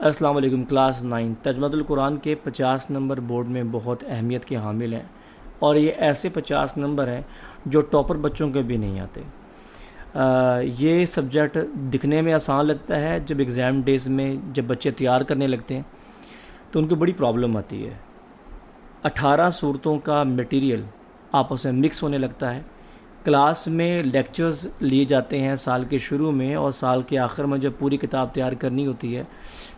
السلام علیکم۔ کلاس 9 ترجمہ القرآن کے 50 نمبر بورڈ میں بہت اہمیت کے حامل ہیں، اور یہ ایسے 50 نمبر ہیں جو ٹاپر بچوں کے بھی نہیں آتے۔ یہ سبجیکٹ دکھنے میں آسان لگتا ہے، جب ایگزام ڈیز میں جب بچے تیار کرنے لگتے ہیں تو ان کو بڑی پرابلم آتی ہے۔ 18 صورتوں کا میٹیریل آپس میں مکس ہونے لگتا ہے۔ کلاس میں لیکچرز لیے جاتے ہیں سال کے شروع میں، اور سال کے آخر میں جب پوری کتاب تیار کرنی ہوتی ہے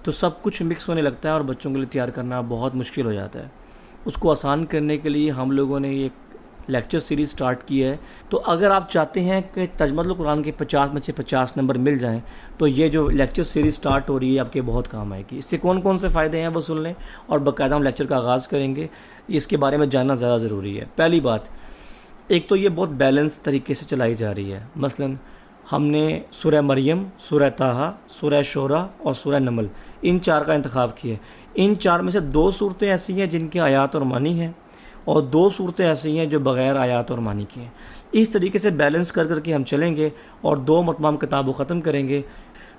تو سب کچھ مکس ہونے لگتا ہے اور بچوں کے لیے تیار کرنا بہت مشکل ہو جاتا ہے۔ اس کو آسان کرنے کے لیے ہم لوگوں نے ایک لیکچر سیریز سٹارٹ کی ہے۔ تو اگر آپ چاہتے ہیں کہ ترجمہ القرآن کے 50 میں سے 50 نمبر مل جائیں تو یہ جو لیکچر سیریز سٹارٹ ہو رہی ہے آپ کے بہت کام آئے گی۔ اس سے کون کون سے فائدے ہیں وہ سن لیں، اور باقاعدہ ہم لیکچر کا آغاز کریں گے۔ اس کے بارے میں جاننا زیادہ ضروری ہے۔ پہلی بات، ایک تو یہ بہت بیلنس طریقے سے چلائی جا رہی ہے۔ مثلا ہم نے سورہ مریم، سورہ طٰہٰ، سورہ شعراء اور سورہ نمل، ان 4 کا انتخاب کیا ہے۔ ان 4 میں سے 2 صورتیں ایسی ہیں جن کے آیات اور معنی ہیں، اور 2 صورتیں ایسی ہیں جو بغیر آیات اور معنی کی ہیں۔ اس طریقے سے بیلنس کر کے ہم چلیں گے، اور 2 مرتبہ ہم کتاب کو ختم کریں گے۔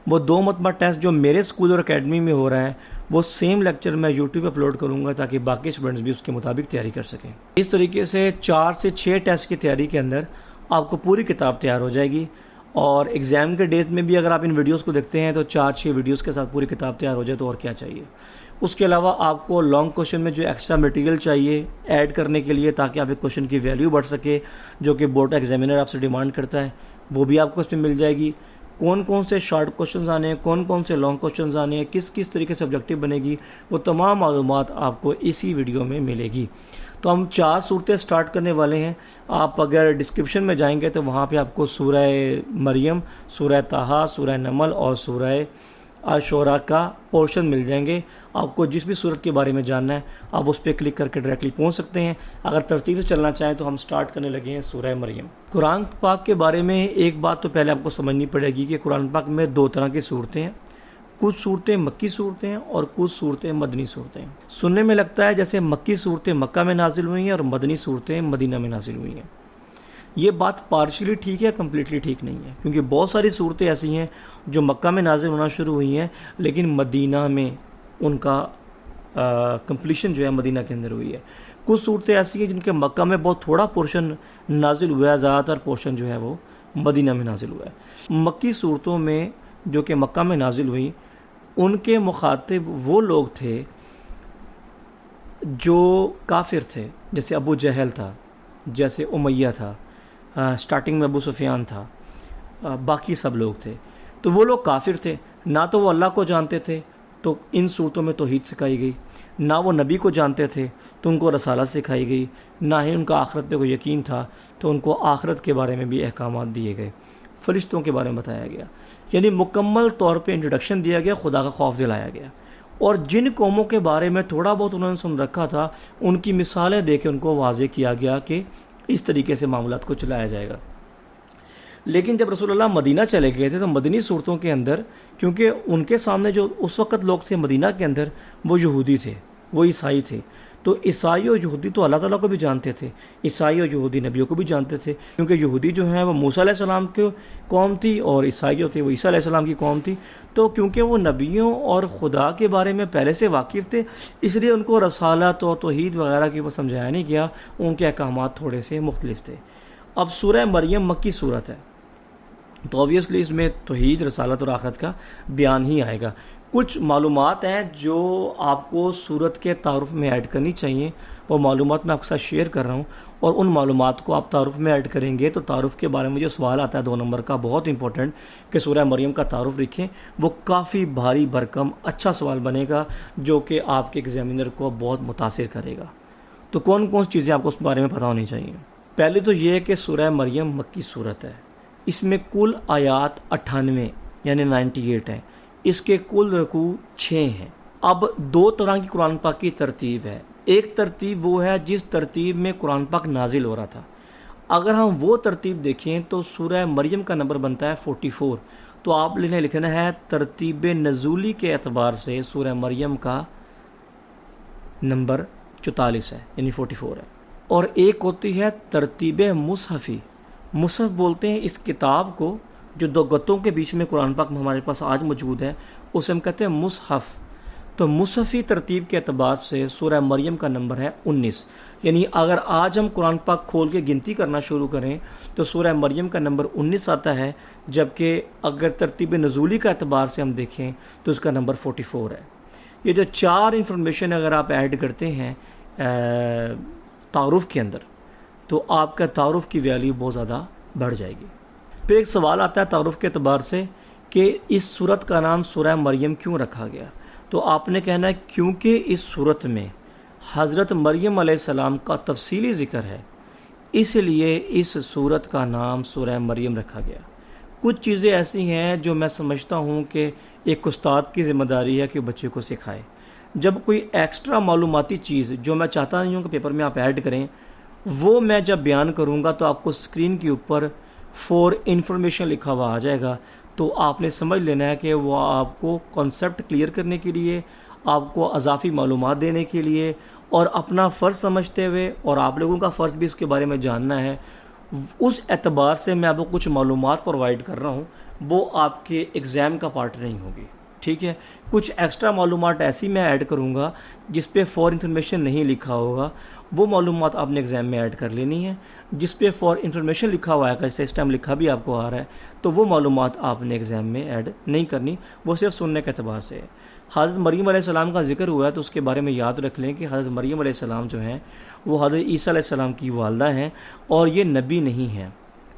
وہ 2 مرتبہ ٹیسٹ جو میرے اسکول اور اکیڈمی میں ہو رہا ہے وہ سیم لیکچر میں یوٹیوب پہ اپلوڈ کروں گا تاکہ باقی اسٹوڈنٹس بھی اس کے مطابق تیاری کر سکیں۔ اس طریقے سے 4 سے 6 ٹیسٹ کی تیاری کے اندر آپ کو پوری کتاب تیار ہو جائے گی، اور ایگزام کے ڈیز میں بھی اگر آپ ان ویڈیوز کو دیکھتے ہیں تو 4-6 ویڈیوز کے ساتھ پوری کتاب تیار ہو جائے تو اور کیا چاہیے۔ اس کے علاوہ آپ کو لانگ کوشچن میں جو ایکسٹرا مٹیریل چاہیے ایڈ کرنے کے لیے تاکہ آپ ایک کوشچن کی ویلیو بڑھ سکے، جو کہ بورڈ ایگزامینر آپ سے ڈیمانڈ کرتا ہے، وہ بھی آپ کو اس میں مل جائے گی۔ کون کون سے شارٹ کوشچنز آنے ہیں، کون کون سے لانگ کوشچنز آنے ہیں، کس کس طریقے سے آبجیکٹیو بنے گی، وہ تمام معلومات آپ کو اسی ویڈیو میں ملے گی۔ تو ہم 4 صورتیں سٹارٹ کرنے والے ہیں۔ آپ اگر ڈسکرپشن میں جائیں گے تو وہاں پہ آپ کو سورہ مریم، سورہ طٰہٰ، سورہ نمل اور سورہ شعراء کا پورشن مل جائیں گے۔ آپ کو جس بھی صورت کے بارے میں جاننا ہے آپ اس پہ کلک کر کے ڈائریکٹلی پہنچ سکتے ہیں۔ اگر ترتیب سے چلنا چاہیں تو ہم سٹارٹ کرنے لگے ہیں سورہ مریم۔ قرآن پاک کے بارے میں ایک بات تو پہلے آپ کو سمجھنی پڑے گی کہ قرآن پاک میں 2 طرح کی صورتیں ہیں۔ کچھ صورتیں مکی صورتیں ہیں اور کچھ صورتیں مدنی صورتیں ہیں۔ سننے میں لگتا ہے جیسے مکی صورتیں مکہ میں نازل ہوئی ہیں اور مدنی صورتیں مدینہ میں نازل ہوئی ہیں۔ یہ بات پارشلی ٹھیک ہے، کمپلیٹلی ٹھیک نہیں ہے، کیونکہ بہت ساری صورتیں ایسی ہیں جو مکہ میں نازل ہونا شروع ہوئی ہیں لیکن مدینہ میں ان کا کمپلیشن جو ہے مدینہ کے اندر ہوئی ہے۔ کچھ صورتیں ایسی ہیں جن کے مکہ میں بہت تھوڑا پورشن نازل ہوا ہے، زیادہ تر پورشن جو ہے وہ مدینہ میں نازل ہوا ہے۔ مکی صورتوں میں جو کہ مکہ میں نازل ہوئی، ان کے مخاطب وہ لوگ تھے جو کافر تھے، جیسے ابو جہل تھا، جیسے امیہ تھا، سٹارٹنگ میں ابو سفیان تھا، باقی سب لوگ تھے۔ تو وہ لوگ کافر تھے، نہ تو وہ اللہ کو جانتے تھے تو ان صورتوں میں توحید سکھائی گئی، نہ وہ نبی کو جانتے تھے تو ان کو رسالت سکھائی گئی، نہ ہی ان کا آخرت پہ کوئی یقین تھا تو ان کو آخرت کے بارے میں بھی احکامات دیے گئے، فرشتوں کے بارے میں بتایا گیا، یعنی مکمل طور پہ انٹروڈکشن دیا گیا، خدا کا خوف دلایا گیا۔ اور جن قوموں کے بارے میں تھوڑا بہت انہوں نے سن رکھا تھا ان کی مثالیں دے کے ان کو واضح کیا گیا کہ اس طریقے سے معاملات کو چلایا جائے گا۔ لیکن جب رسول اللہ مدینہ چلے گئے تھے تو مدنی صورتوں کے اندر، کیونکہ ان کے سامنے جو اس وقت لوگ تھے مدینہ کے اندر وہ یہودی تھے، وہ عیسائی تھے، تو عیسائی اور یہودی تو اللہ تعالیٰ کو بھی جانتے تھے، عیسائی اور یہودی نبیوں کو بھی جانتے تھے، کیونکہ یہودی جو ہیں وہ موسیٰ علیہ السلام کی قوم تھی اور عیسائی جو تھے وہ عیسیٰ علیہ السلام کی قوم تھی۔ تو کیونکہ وہ نبیوں اور خدا کے بارے میں پہلے سے واقف تھے، اس لیے ان کو رسالت اور توحید وغیرہ کی وہ سمجھایا نہیں گیا، ان کے احکامات تھوڑے سے مختلف تھے۔ اب سورہ مریم مکی صورت ہے تو اوبویسلی اس میں توحید، رسالت اور آخرت کا بیان ہی آئے گا۔ کچھ معلومات ہیں جو آپ کو سورت کے تعارف میں ایڈ کرنی چاہیے، وہ معلومات میں آپ کے ساتھ شیئر کر رہا ہوں، اور ان معلومات کو آپ تعارف میں ایڈ کریں گے تو تعارف کے بارے میں جو سوال آتا ہے 2 نمبر کا، بہت امپورٹنٹ، کہ سورہ مریم کا تعارف لکھیں، وہ کافی بھاری بھرکم اچھا سوال بنے گا جو کہ آپ کے ایگزامینر کو بہت متاثر کرے گا۔ تو کون کون سی چیزیں آپ کو اس بارے میں پتہ ہونی چاہیے؟ پہلے تو یہ ہے کہ سورہ مریم مکی صورت ہے، اس میں کل آیات 98 یعنی 98 ہیں، اس کے کل رکوع 6 ہیں۔ اب 2 طرح کی قرآن پاک کی ترتیب ہے۔ ایک ترتیب وہ ہے جس ترتیب میں قرآن پاک نازل ہو رہا تھا۔ اگر ہم وہ ترتیب دیکھیں تو سورہ مریم کا نمبر بنتا ہے 44، تو آپ نے لکھنا ہے ترتیب نزولی کے اعتبار سے سورہ مریم کا نمبر 44 ہے، یعنی 44 ہے۔ اور ایک ہوتی ہے ترتیب مصحفی۔ مصحف بولتے ہیں اس کتاب کو جو 2 گتوں کے بیچ میں قرآن پاک ہمارے پاس آج موجود ہے، اسے ہم کہتے ہیں مصحف۔ تو مصحفی ترتیب کے اعتبار سے سورہ مریم کا نمبر ہے 19. یعنی اگر آج ہم قرآن پاک کھول کے گنتی کرنا شروع کریں تو سورہ مریم کا نمبر 19 آتا ہے، جبکہ اگر ترتیب نزولی کا اعتبار سے ہم دیکھیں تو اس کا نمبر 44 ہے. یہ جو 4 انفارمیشن اگر آپ ایڈ کرتے ہیں تعارف کے اندر تو آپ کا تعارف کی ویلیو بہت زیادہ بڑھ جائے گی. پھر ایک سوال آتا ہے تعارف کے اعتبار سے کہ اس سورت کا نام سورہ مریم کیوں رکھا گیا؟ تو آپ نے کہنا ہے کیونکہ اس سورت میں حضرت مریم علیہ السلام کا تفصیلی ذکر ہے، اس لیے اس سورت کا نام سورہ مریم رکھا گیا. کچھ چیزیں ایسی ہیں جو میں سمجھتا ہوں کہ ایک استاد کی ذمہ داری ہے کہ بچے کو سکھائے. جب کوئی ایکسٹرا معلوماتی چیز جو میں چاہتا نہیں ہوں کہ پیپر میں آپ ایڈ کریں، وہ میں جب بیان کروں گا تو آپ کو اسکرین کے اوپر فور انفارمیشن لکھا ہوا آ جائے گا، تو آپ نے سمجھ لینا ہے کہ وہ آپ کو کانسیپٹ کلیئر کرنے کے لیے، آپ کو اضافی معلومات دینے کے لیے، اور اپنا فرض سمجھتے ہوئے اور آپ لوگوں کا فرض بھی اس کے بارے میں جاننا ہے، اس اعتبار سے میں آپ کو کچھ معلومات پرووائڈ کر رہا ہوں. وہ آپ کے ایگزام کا پارٹ نہیں ہوگی، ٹھیک ہے. کچھ ایکسٹرا معلومات ایسی میں ایڈ کروں گا جس پہ فور انفارمیشن نہیں لکھا ہوگا، وہ معلومات آپ نے ایگزام میں ایڈ کر لینی ہے. جس پہ فور انفارمیشن لکھا ہوا ہے، جیسے اس ٹائم لکھا بھی آپ کو آ رہا ہے، تو وہ معلومات آپ نے ایگزام میں ایڈ نہیں کرنی، وہ صرف سننے کے اعتبار سے ہے. حضرت مریم علیہ السلام کا ذکر ہوا ہے تو اس کے بارے میں یاد رکھ لیں کہ حضرت مریم علیہ السلام جو ہیں وہ حضرت عیسیٰ علیہ السلام کی والدہ ہیں اور یہ نبی نہیں ہیں،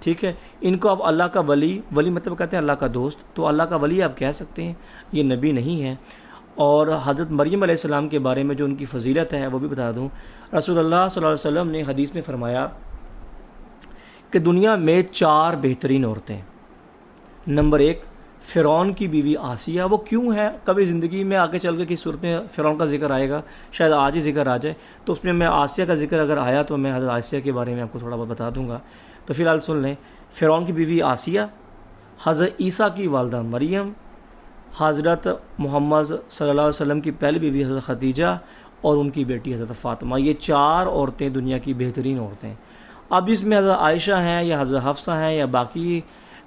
ٹھیک ہے. ان کو آپ اللہ کا ولی مطلب کہتے ہیں اللہ کا دوست، تو اللہ کا ولی آپ کہہ سکتے ہیں، یہ نبی نہیں ہیں. اور حضرت مریم علیہ السلام کے بارے میں جو ان کی فضیلت ہے وہ بھی بتا دوں. رسول اللہ صلی اللہ علیہ وسلم نے حدیث میں فرمایا کہ دنیا میں 4 بہترین عورتیں. نمبر 1 فرعون کی بیوی آسیہ. وہ کیوں ہے؟ کبھی زندگی میں آگے چل کے کس صورت میں فرعون کا ذکر آئے گا، شاید آج ہی ذکر آ جائے، تو اس میں آسیہ کا ذکر اگر آیا تو میں حضرت آسیہ کے بارے میں آپ کو تھوڑا بہت بتا دوں گا. تو فی الحال سن لیں. فرعون کی بیوی آسیہ، حضرت عیسیٰ کی والدہ مریم، حضرت محمد صلی اللہ علیہ وسلم کی پہلی بیوی حضرت خدیجہ اور ان کی بیٹی حضرت فاطمہ. یہ 4 عورتیں دنیا کی بہترین عورتیں. اب اس میں حضرت عائشہ ہیں یا حضرت حفصہ ہیں یا باقی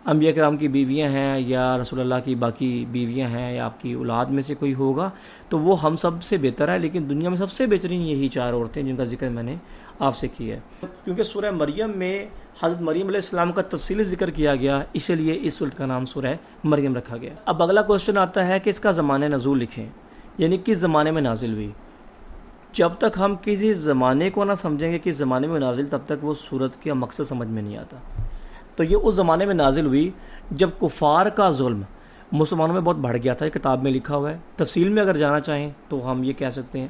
انبیاء کرام کی بیویاں ہیں یا رسول اللہ کی باقی بیویاں ہیں یا آپ کی اولاد میں سے کوئی ہوگا تو وہ ہم سب سے بہتر ہے، لیکن دنیا میں سب سے بہترین یہی 4 عورتیں جن کا ذکر میں نے آپ سے کیا ہے. کیونکہ سورہ مریم میں حضرت مریم علیہ السلام کا تفصیلی ذکر کیا گیا، اسی لیے اس سورت کا نام سورہ مریم رکھا گیا. اب اگلا کوشچن آتا ہے کہ اس کا زمانہ نزول لکھیں، یعنی کس زمانے میں نازل ہوئی. جب تک ہم کسی زمانے کو نہ سمجھیں گے کس زمانے میں نازل، تب تک وہ سورت کا مقصد سمجھ میں نہیں آتا. تو یہ اس زمانے میں نازل ہوئی جب کفار کا ظلم مسلمانوں میں بہت بڑھ گیا تھا. یہ کتاب میں لکھا ہوا ہے. تفصیل میں اگر جانا چاہیں تو ہم یہ کہہ سکتے ہیں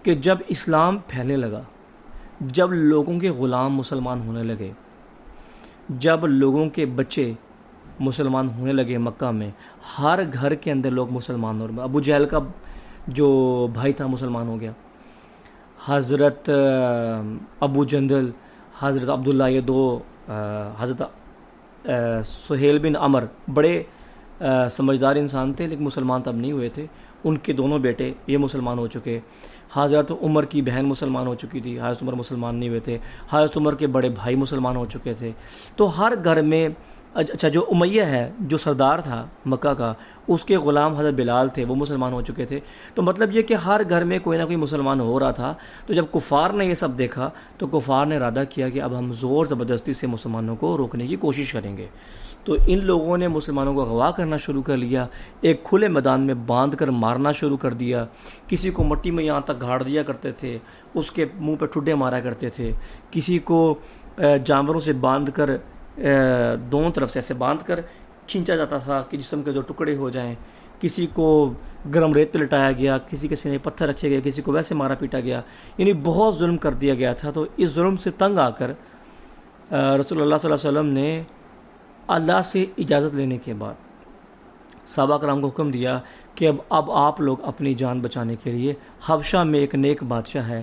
کہ جب اسلام پھیلنے لگا، جب لوگوں کے غلام مسلمان ہونے لگے، جب لوگوں کے بچے مسلمان ہونے لگے، مکہ میں ہر گھر کے اندر لوگ مسلمان ہو رہے. ابو جہل کا جو بھائی تھا مسلمان ہو گیا، حضرت ابو جندل، حضرت عبداللہ، یہ 2 حضرت سہیل بن عمر بڑے سمجھدار انسان تھے لیکن مسلمان تب نہیں ہوئے تھے. ان کے دونوں بیٹے یہ مسلمان ہو چکے. حضرت عمر کی بہن مسلمان ہو چکی تھی، حضرت عمر مسلمان نہیں ہوئے تھے. حضرت عمر کے بڑے بھائی مسلمان ہو چکے تھے. تو ہر گھر میں اچھا جو امیہ ہے جو سردار تھا مکہ کا، اس کے غلام حضرت بلال تھے، وہ مسلمان ہو چکے تھے. تو مطلب یہ کہ ہر گھر میں کوئی نہ کوئی مسلمان ہو رہا تھا. تو جب کفار نے یہ سب دیکھا تو کفار نے ارادہ کیا کہ اب ہم زور زبردستی سے مسلمانوں کو روکنے کی کوشش کریں گے. تو ان لوگوں نے مسلمانوں کو اغوا کرنا شروع کر لیا، ایک کھلے میدان میں باندھ کر مارنا شروع کر دیا. کسی کو مٹی میں یہاں تک گاڑ دیا کرتے تھے، اس کے منہ پہ ٹھڈے مارا کرتے تھے. کسی کو جانوروں سے باندھ کر دونوں طرف سے ایسے باندھ کر کھینچا جاتا تھا کہ جسم کے 2 ٹکڑے ہو جائیں. کسی کو گرم ریت پہ لٹایا گیا، کسی کے سینے پتھر رکھے گئے، کسی کو ویسے مارا پیٹا گیا. یعنی بہت ظلم کر دیا گیا تھا. تو اس ظلم سے تنگ آ کر رسول اللہ صلی اللہ علیہ وسلم نے اللہ سے اجازت لینے کے بعد صحابہ کرام کو حکم دیا کہ اب آپ لوگ اپنی جان بچانے کے لیے حبشہ میں ایک نیک بادشاہ ہے،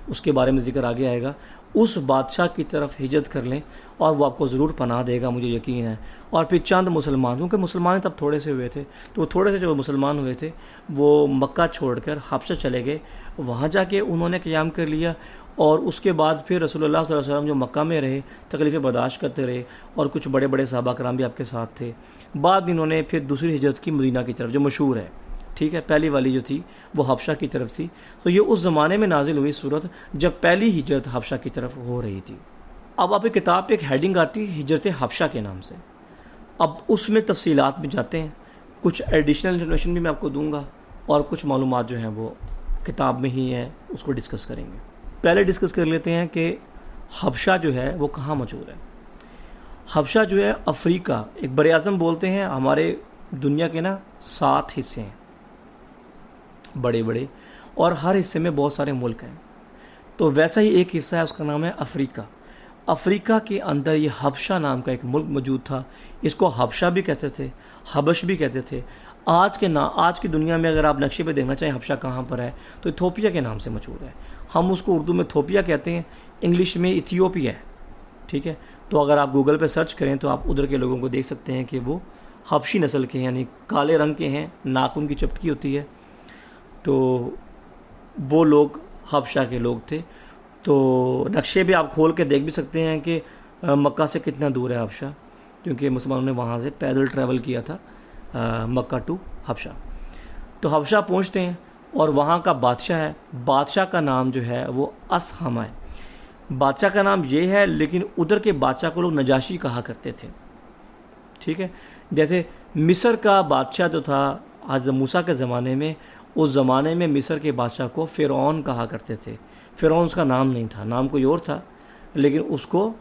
اس کے بارے میں ذکر آگے آئے گا، اس بادشاہ کی طرف ہجرت کر لیں اور وہ آپ کو ضرور پناہ دے گا، مجھے یقین ہے. اور پھر چند مسلمان، کیونکہ مسلمان تب تھوڑے سے ہوئے تھے، تو وہ تھوڑے سے جو مسلمان ہوئے تھے وہ مکہ چھوڑ کر حبشہ چلے گئے. وہاں جا کے انہوں نے قیام کر لیا اور اس کے بعد پھر رسول اللہ صلی اللہ علیہ وسلم جو مکہ میں رہے، تکلیفیں برداشت کرتے رہے اور کچھ بڑے بڑے صحابہ کرام بھی آپ کے ساتھ تھے. بعد انہوں نے پھر دوسری ہجرت کی مدینہ کی طرف جو مشہور ہے. ٹھیک ہے، پہلی والی جو تھی وہ حبشہ کی طرف تھی. تو یہ اس زمانے میں نازل ہوئی صورت جب پہلی ہجرت حبشہ کی طرف ہو رہی تھی. اب آپ کی کتاب پہ ایک ہیڈنگ آتی ہے ہجرت حبشہ کے نام سے. اب اس میں تفصیلات میں جاتے ہیں، کچھ ایڈیشنل انفارمیشن بھی میں آپ کو دوں گا اور کچھ معلومات جو ہیں وہ کتاب میں ہی ہیں، اس کو ڈسکس کریں گے. پہلے ڈسکس کر لیتے ہیں کہ حبشہ جو ہے وہ کہاں موجود ہے. حبشہ جو ہے افریقہ، ایک بر اعظم بولتے ہیں، ہمارے دنیا کے 7 حصے ہیں بڑے بڑے، اور ہر حصے میں بہت سارے ملک ہیں. تو ویسا ہی ایک حصہ ہے، اس کا نام ہے افریقہ. افریقہ کے اندر یہ حبشہ نام کا ایک ملک موجود تھا. اس کو حبشہ بھی کہتے تھے، حبش بھی کہتے تھے. آج کی دنیا میں اگر آپ نقشے پہ دیکھنا چاہیں حبشہ کہاں پر ہے تو ایتھوپیا کے نام سے مشہور ہے. ہم اس کو اردو میں تھوپیا کہتے ہیں، انگلش میں ایتھیوپیا ہے. ٹھیک ہے، تو اگر آپ گوگل پہ سرچ کریں تو آپ ادھر کے لوگوں کو دیکھ سکتے ہیں کہ وہ حبشی نسل کے ہیں، یعنی کالے رنگ کے ہیں، ناخن کی چپٹی ہوتی ہے. تو وہ لوگ حبشہ کے لوگ تھے. تو نقشے بھی آپ کھول کے دیکھ بھی سکتے ہیں کہ مکہ سے کتنا دور ہے حبشہ، کیونکہ مسلمانوں نے وہاں سے پیدل ٹریول کیا تھا مکہ ٹو حبشہ. تو حبشہ پہنچتے ہیں اور وہاں کا بادشاہ ہے، بادشاہ کا نام جو ہے وہ اسہمہ ہے. بادشاہ کا نام یہ ہے، لیکن ادھر کے بادشاہ کو لوگ نجاشی کہا کرتے تھے. ٹھیک ہے، جیسے مصر کا بادشاہ جو تھا حضرت موسیٰ کے زمانے میں، اس زمانے میں مصر کے بادشاہ کو فرعون کہا کرتے تھے. فرعون اس کا نام نہیں تھا، نام کوئی اور تھا، لیکن اس کو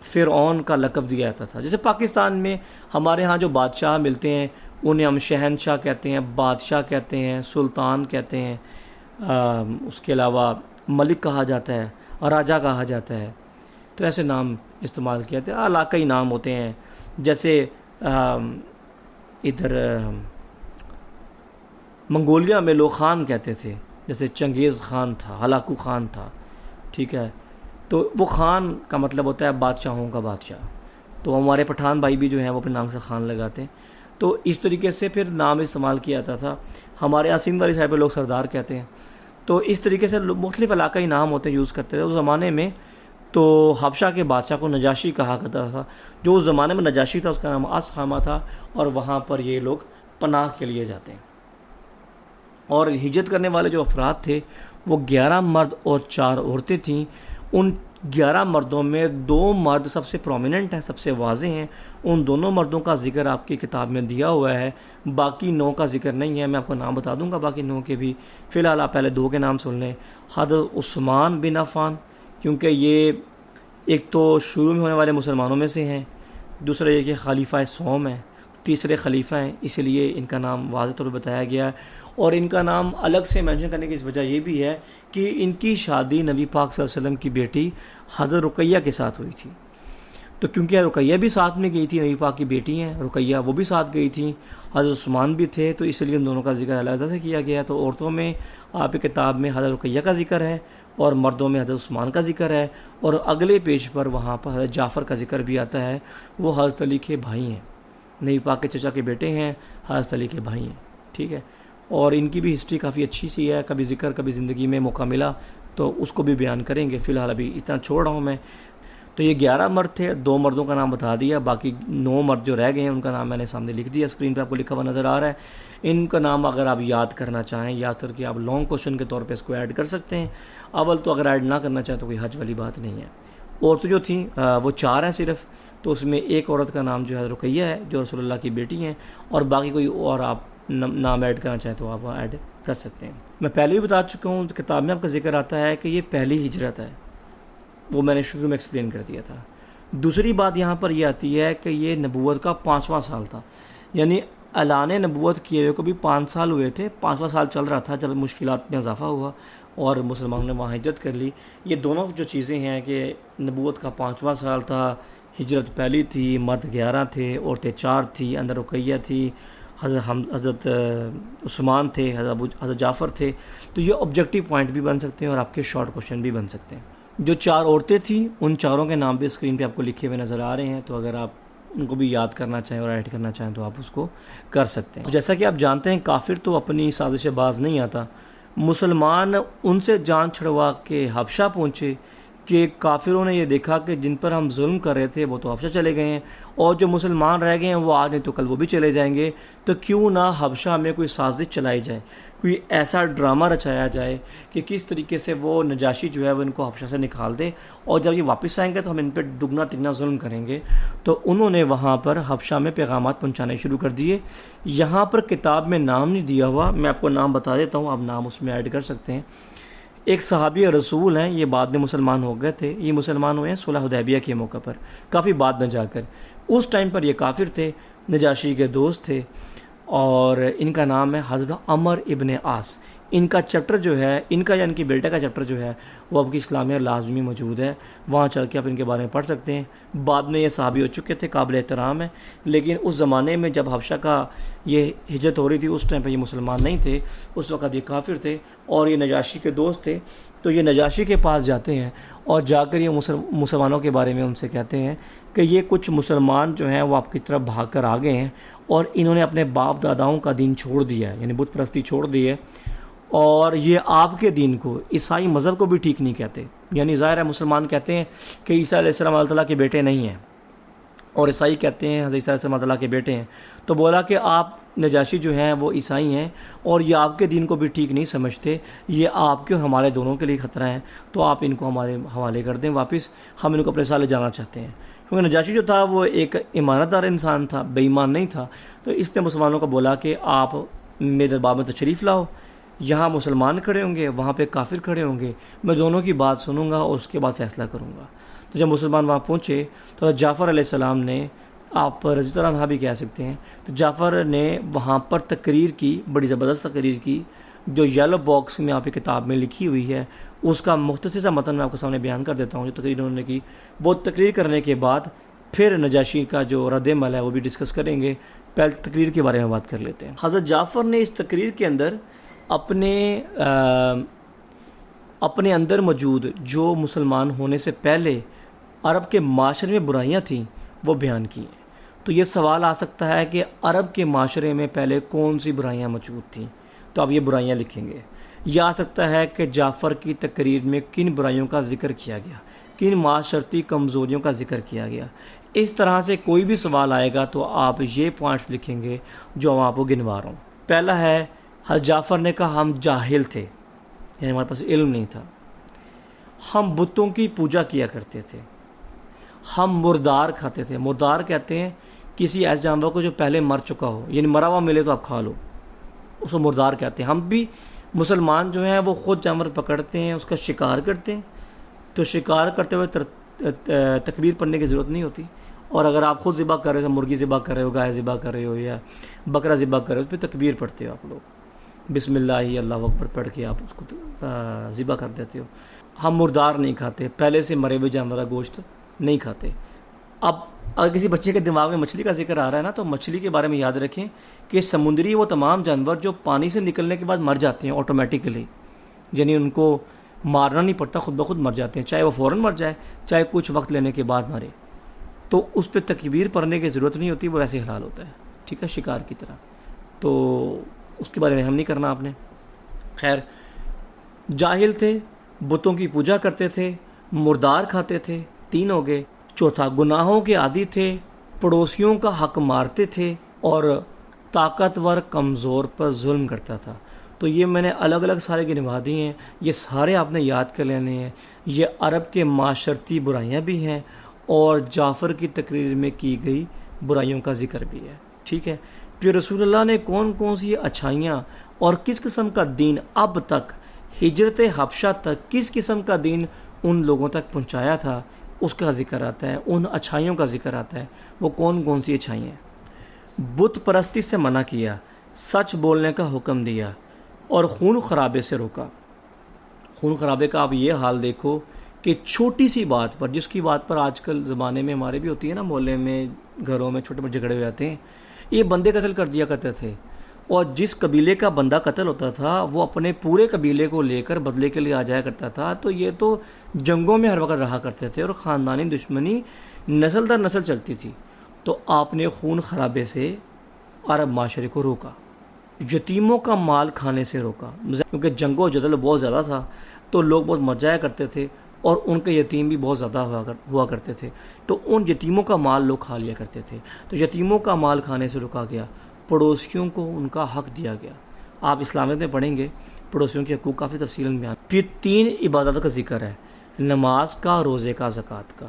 فرعون کا لقب دیا جاتا تھا. جیسے پاکستان میں ہمارے ہاں جو بادشاہ ملتے ہیں انہیں ہم شہنشاہ کہتے ہیں، بادشاہ کہتے ہیں، سلطان کہتے ہیں. اس کے علاوہ ملک کہا جاتا ہے، راجہ کہا جاتا ہے. تو ایسے نام استعمال کیا جاتے ہیں، علاقائی نام ہوتے ہیں. جیسے ادھر منگولیا میں لوگ خان کہتے تھے، جیسے چنگیز خان تھا، ہلاکو خان تھا. ٹھیک ہے، تو وہ خان کا مطلب ہوتا ہے بادشاہوں کا بادشاہ. تو ہمارے پٹھان بھائی بھی جو ہیں وہ اپنے نام سے خان لگاتے ہیں. تو اس طریقے سے پھر نام استعمال کیا جاتا تھا. ہمارے یہاں سندھ والی سائڈ پہ لوگ سردار کہتے ہیں. تو اس طریقے سے مختلف علاقائی نام ہوتے ہیں، یوز کرتے تھے اس زمانے میں. تو حبشہ کے بادشاہ کو نجاشی کہا کرتا تھا. جو اس زمانے میں نجاشی تھا اس کا نام اسہمہ تھا، اور وہاں پر یہ لوگ پناہ کے لیے جاتے ہیں. اور ہجرت کرنے والے جو افراد تھے وہ 11 مرد اور 4 عورتیں تھیں. ان 11 مردوں میں 2 مرد سب سے پرومیننٹ ہیں، سب سے واضح ہیں. ان دونوں مردوں کا ذکر آپ کی کتاب میں دیا ہوا ہے، باقی 9 کا ذکر نہیں ہے. میں آپ کو نام بتا دوں گا باقی 9 کے بھی. فی الحال آپ پہلے 2 کے نام سن لیں. حضرت عثمان بن عفان، کیونکہ یہ ایک تو شروع میں ہونے والے مسلمانوں میں سے ہیں، دوسرا یہ کہ خلیفہ سوم ہیں، تیسرے خلیفہ ہیں، اس لیے ان کا نام واضح طور پر بتایا گیا ہے. اور ان کا نام الگ سے مینشن کرنے کی اس وجہ یہ بھی ہے کہ ان کی شادی نبی پاک صلی اللہ علیہ وسلم کی بیٹی حضرت رقیہ کے ساتھ ہوئی تھی. تو کیونکہ رقیہ بھی ساتھ میں گئی تھی، نبی پاک کی بیٹی ہیں رقیہ، وہ بھی ساتھ گئی تھیں، حضرت عثمان بھی تھے، تو اس لیے ان دونوں کا ذکر علیحدہ سے کیا گیا. تو عورتوں میں آپ کی کتاب میں حضرت رقیہ کا ذکر ہے، اور مردوں میں حضرت عثمان کا ذکر ہے. اور اگلے پیج پر وہاں پر حضرت جعفر کا ذکر بھی آتا ہے. وہ حضرت علی کے بھائی ہیں، نبی پاک کے چچا کے بیٹے ہیں، حضرت علی کے بھائی ہیں. ٹھیک ہے، اور ان کی بھی ہسٹری کافی اچھی سی ہے، کبھی ذکر کبھی زندگی میں موقع ملا تو اس کو بھی بیان کریں گے. فی الحال ابھی اتنا چھوڑ رہا ہوں میں. تو یہ 11 مرد تھے، 2 مردوں کا نام بتا دیا، باقی 9 مرد جو رہ گئے ہیں ان کا نام میں نے سامنے لکھ دیا، اسکرین پہ آپ کو لکھا ہوا نظر آ رہا ہے. ان کا نام اگر آپ یاد کرنا چاہیں، یاد کر کے آپ لانگ کوشچن کے طور پہ اس کو ایڈ کر سکتے ہیں. اول تو اگر ایڈ نہ کرنا چاہیں تو کوئی حج والی بات نہیں ہے. عورتیں جو تھیں وہ 4 ہیں صرف. تو اس میں ایک عورت کا نام جو ہے رقیہ ہے، جو رسول اللہ کی بیٹی ہیں، اور باقی کوئی اور آپ نام ایڈ کرنا چاہیں تو آپ ایڈ کر سکتے ہیں. میں پہلے بھی بتا چکا ہوں، کتاب میں آپ کا ذکر آتا ہے کہ یہ پہلی ہجرت ہے، وہ میں نے شروع میں ایکسپلین کر دیا تھا. دوسری بات یہاں پر یہ آتی ہے کہ یہ نبوت کا 5واں سال تھا، یعنی اعلان نبوت کیے ہوئے کو بھی 5 سال ہوئے تھے. 5واں سال چل رہا تھا جب مشکلات میں اضافہ ہوا اور مسلمانوں نے وہاں ہجرت کر لی. یہ دونوں جو چیزیں ہیں کہ نبوت کا 5واں سال تھا، ہجرت پہلی تھی، مرد 11 تھے، عورتیں 4 تھیں، اندر رقیہ تھی، حضرت عثمان تھے، حضرت جعفر تھے. تو یہ آبجیکٹیو پوائنٹ بھی بن سکتے ہیں اور آپ کے شارٹ کوشچن بھی بن سکتے ہیں. جو 4 عورتیں تھیں ان 4 کے نام بھی اسکرین پہ آپ کو لکھے ہوئے نظر آ رہے ہیں. تو اگر آپ ان کو بھی یاد کرنا چاہیں اور ایڈ کرنا چاہیں تو آپ اس کو کر سکتے ہیں. جیسا کہ آپ جانتے ہیں کافر تو اپنی سازش باز نہیں آتا. مسلمان ان سے جان چھڑوا کے حبشہ پہنچے کہ کافروں نے یہ دیکھا کہ جن پر ہم ظلم کر رہے تھے وہ تو حبشہ چلے گئے ہیں، اور جو مسلمان رہ گئے ہیں وہ آج نہیں تو کل وہ بھی چلے جائیں گے، تو کیوں نہ حبشہ میں کوئی سازش چلائی جائے، کوئی ایسا ڈرامہ رچایا جائے کہ کس طریقے سے وہ نجاشی جو ہے وہ ان کو حبشہ سے نکال دے، اور جب یہ واپس آئیں گے تو ہم ان پہ دگنا تگنا ظلم کریں گے۔ تو انہوں نے وہاں پر حبشہ میں پیغامات پہنچانے شروع کر دیے۔ یہاں پر کتاب میں نام نہیں دیا ہوا، میں آپ کو نام بتا دیتا ہوں، آپ نام اس میں ایڈ کر سکتے ہیں۔ ایک صحابی رسول ہیں، یہ بعد میں مسلمان ہو گئے تھے، یہ مسلمان ہوئے ہیں صلح حدیبیہ کے موقع پر، کافی بعد میں جا کر۔ اس ٹائم پر یہ کافر تھے، نجاشی کے دوست تھے، اور ان کا نام ہے حضرت عمر ابن عاص۔ ان کا چیپٹر جو ہے، ان کا یا ان کی بیٹے کا چیپٹر جو ہے وہ اب کی اسلامیہ لازمی موجود ہے، وہاں چل کے آپ ان کے بارے میں پڑھ سکتے ہیں۔ بعد میں یہ صحابی ہو چکے تھے، قابل احترام ہے، لیکن اس زمانے میں جب حبشہ کا یہ ہجرت ہو رہی تھی اس ٹائم پہ یہ مسلمان نہیں تھے، اس وقت یہ کافر تھے اور یہ نجاشی کے دوست تھے۔ تو یہ نجاشی کے پاس جاتے ہیں اور جا کر یہ مسلمانوں کے بارے میں ان سے کہتے ہیں کہ یہ کچھ مسلمان جو ہیں وہ آپ کی طرف بھاگ کر آ گئے ہیں، اور انہوں نے اپنے باپ داداؤں کا دین چھوڑ دیا ہے، یعنی بت پرستی چھوڑ دی ہے، اور یہ آپ کے دین کو، عیسائی مذہب کو بھی ٹھیک نہیں کہتے۔ یعنی ظاہر ہے مسلمان کہتے ہیں کہ عیسیٰ علیہ السلام اللہ تعالیٰ کے بیٹے نہیں ہیں، اور عیسائی کہتے ہیں حضرت عیسیٰ علیہ السلام اللہ تعالیٰ کے بیٹے ہیں۔ تو بولا کہ آپ نجاشی جو ہیں وہ عیسائی ہیں اور یہ آپ کے دین کو بھی ٹھیک نہیں سمجھتے، یہ آپ کے اور ہمارے دونوں کے لیے خطرہ ہیں، تو آپ ان کو ہمارے حوالے کر دیں واپس، ہم ان کو اپنے ساتھ لے جانا چاہتے ہیں۔ کیونکہ نجاشی جو تھا وہ ایک ایمانت دار انسان تھا، بے ایمان نہیں تھا، تو اس نے مسلمانوں کو بولا کہ آپ میرے دربار میں تشریف لاؤ، یہاں مسلمان کھڑے ہوں گے، وہاں پہ کافر کھڑے ہوں گے، میں دونوں کی بات سنوں گا اور اس کے بعد فیصلہ کروں گا۔ تو جب مسلمان وہاں پہنچے تو جعفر علیہ السلام نے، آپ رضی اللہ عنہ بھی کہہ سکتے ہیں، تو جعفر نے وہاں پر تقریر کی، بڑی زبردست تقریر کی، جو یلو باکس میں آپ کی کتاب میں لکھی ہوئی ہے، اس کا مختصر سا متن میں آپ کے سامنے بیان کر دیتا ہوں جو تقریر انہوں نے کی۔ وہ تقریر کرنے کے بعد پھر نجاشی کا جو رد عمل ہے وہ بھی ڈسکس کریں گے، پہلے تقریر کے بارے میں بات کر لیتے ہیں۔ حضرت جعفر نے اس تقریر کے اندر اپنے اندر موجود جو مسلمان ہونے سے پہلے عرب کے معاشرے میں برائیاں تھیں وہ بیان کی ہیں۔ تو یہ سوال آ سکتا ہے کہ عرب کے معاشرے میں پہلے کون سی برائیاں موجود تھیں، تو آپ یہ برائیاں لکھیں گے۔ یہ آ سکتا ہے کہ جعفر کی تقریر میں کن برائیوں کا ذکر کیا گیا، کن معاشرتی کمزوریوں کا ذکر کیا گیا۔ اس طرح سے کوئی بھی سوال آئے گا تو آپ یہ پوائنٹس لکھیں گے جو میں آپ کو گنوا رہا ہوں۔ پہلا ہے، حضرت جعفر نے کہا ہم جاہل تھے، یعنی ہمارے پاس علم نہیں تھا، ہم بتوں کی پوجا کیا کرتے تھے، ہم مردار کھاتے تھے۔ مردار کہتے ہیں کسی ایسے جانور کو جو پہلے مر چکا ہو، یعنی مرا ہوا ملے تو آپ کھا لو، اس کو مردار کہتے ہیں۔ ہم بھی مسلمان جو ہیں وہ خود جانور پکڑتے ہیں، اس کا شکار کرتے ہیں، تو شکار کرتے ہوئے تکبیر پڑھنے کی ضرورت نہیں ہوتی، اور اگر آپ خود ذبح کر رہے ہو، مرغی ذبح کر رہے ہو، گائے ذبح کر رہے ہو یا بکرا ذبح کر رہے ہو، اس پہ تکبیر پڑھتے ہو آپ لوگ، بسم اللہ اللہ اکبر پڑھ کے آپ اس کو ذبح کر دیتے ہو۔ ہم مردار نہیں کھاتے، پہلے سے مرے ہوئے جانور کا گوشت نہیں کھاتے۔ اب اگر کسی بچے کے دماغ میں مچھلی کا ذکر آ رہا ہے نا، تو مچھلی کے بارے میں یاد رکھیں کہ سمندری وہ تمام جانور جو پانی سے نکلنے کے بعد مر جاتے ہیں آٹومیٹکلی، یعنی ان کو مارنا نہیں پڑتا، خود بخود مر جاتے ہیں، چاہے وہ فوراً مر جائے چاہے کچھ وقت لینے کے بعد مرے، تو اس پہ تکبیر پڑھنے کی ضرورت نہیں ہوتی، وہ ایسے حلال ہوتا ہے، ٹھیک ہے، شکار کی طرح۔ تو اس کے بارے میں ہم نہیں کرنا آپ نے۔ خیر، جاہل تھے، بتوں کی پوجا کرتے تھے، مردار کھاتے تھے، 3 ہو گئے۔ چوتھا، گناہوں کے عادی تھے، پڑوسیوں کا حق مارتے تھے، اور طاقتور کمزور پر ظلم کرتا تھا۔ تو یہ میں نے الگ الگ سارے گنوا دیے ہیں، یہ سارے آپ نے یاد کر لینے ہیں۔ یہ عرب کے معاشرتی برائیاں بھی ہیں اور جعفر کی تقریر میں کی گئی برائیوں کا ذکر بھی ہے، ٹھیک ہے۔ پھر رسول اللہ نے کون کون سی اچھائیاں اور کس قسم کا دین اب تک، ہجرت حبشہ تک کس قسم کا دین ان لوگوں تک پہنچایا تھا، اس کا ذکر آتا ہے، ان اچھائیوں کا ذکر آتا ہے۔ وہ کون کون سی اچھائیاں؟ بت پرستی سے منع کیا، سچ بولنے کا حکم دیا، اور خون خرابے سے روکا۔ خون خرابے کا آپ یہ حال دیکھو کہ چھوٹی سی بات پر، جس کی بات پر آج کل زمانے میں ہمارے بھی ہوتی ہے نا، محلے میں، گھروں میں چھوٹے بڑے جھگڑے ہو جاتے ہیں، یہ بندے قتل کر دیا کرتے تھے، اور جس قبیلے کا بندہ قتل ہوتا تھا وہ اپنے پورے قبیلے کو لے کر بدلے کے لیے آ جایا کرتا تھا۔ تو یہ تو جنگوں میں ہر وقت رہا کرتے تھے، اور خاندانی دشمنی نسل در نسل چلتی تھی۔ تو آپ نے خون خرابے سے عرب معاشرے کو روکا، یتیموں کا مال کھانے سے روکا، کیونکہ جنگ و جدل بہت زیادہ تھا تو لوگ بہت مر جایا کرتے تھے، اور ان کے یتیم بھی بہت زیادہ ہوا کرتے تھے، تو ان یتیموں کا مال لوگ کھا لیا کرتے تھے، تو یتیموں کا مال کھانے سے رکا گیا، پڑوسیوں کو ان کا حق دیا گیا۔ آپ اسلامیت میں پڑھیں گے پڑوسیوں کے حقوق کافی تفصیل بیان۔ پھر 3 عبادت کا ذکر ہے، نماز کا، روزے کا، زکوٰۃ کا،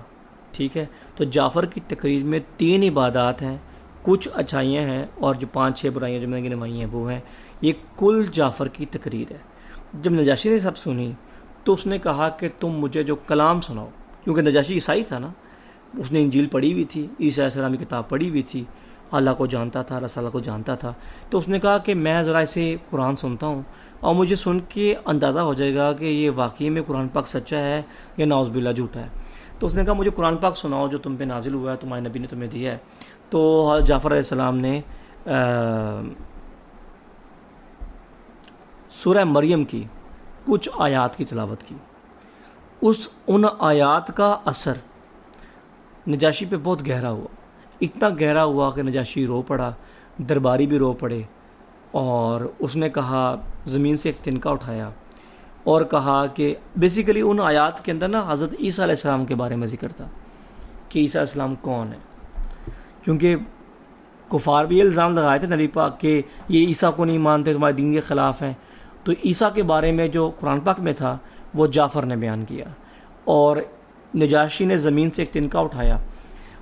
ٹھیک ہے۔ تو جعفر کی تقریر میں 3 عبادات ہیں، کچھ اچھائیاں ہیں، اور جو 5-6 برائیاں جو میں نے گنوائی ہیں وہ ہیں۔ یہ کل جعفر کی تقریر ہے۔ جب نجاشی نے سب سنی تو اس نے کہا کہ تم مجھے جو کلام سناؤ، کیونکہ نجاشی عیسائی تھا نا، اس نے انجیل پڑھی ہوئی تھی، عیسیٰ علیہ السلام کی کتاب پڑھی ہوئی تھی، اللہ کو جانتا تھا، رسالہ کو جانتا تھا، تو اس نے کہا کہ میں ذرا اسے قرآن سنتا ہوں اور مجھے سن کے اندازہ ہو جائے گا کہ یہ واقعی میں قرآن پاک سچا ہے یا نعوذ باللہ جھوٹا ہے۔ تو اس نے کہا مجھے قرآن پاک سناؤ جو تم پہ نازل ہوا ہے، تمہارے نبی نے تمہیں دیا ہے۔ تو جعفر علیہ السلام نے سورہ مریم کی کچھ آیات کی تلاوت کی۔ ان آیات کا اثر نجاشی پہ بہت گہرا ہوا، اتنا گہرا ہوا کہ نجاشی رو پڑا، درباری بھی رو پڑے، اور اس نے کہا، زمین سے ایک تنکا اٹھایا اور کہا کہ بیسیکلی ان آیات کے اندر نا حضرت عیسیٰ علیہ السلام کے بارے میں ذکر تھا کہ عیسیٰ علیہ السلام کون ہے، کیونکہ کفار بھی الزام لگائے تھے نبی پاک کہ یہ عیسیٰ کو نہیں مانتے، تمہارے دین کے خلاف ہیں۔ تو عیسیٰ کے بارے میں جو قرآن پاک میں تھا وہ جعفر نے بیان کیا، اور نجاشی نے زمین سے ایک تنکا اٹھایا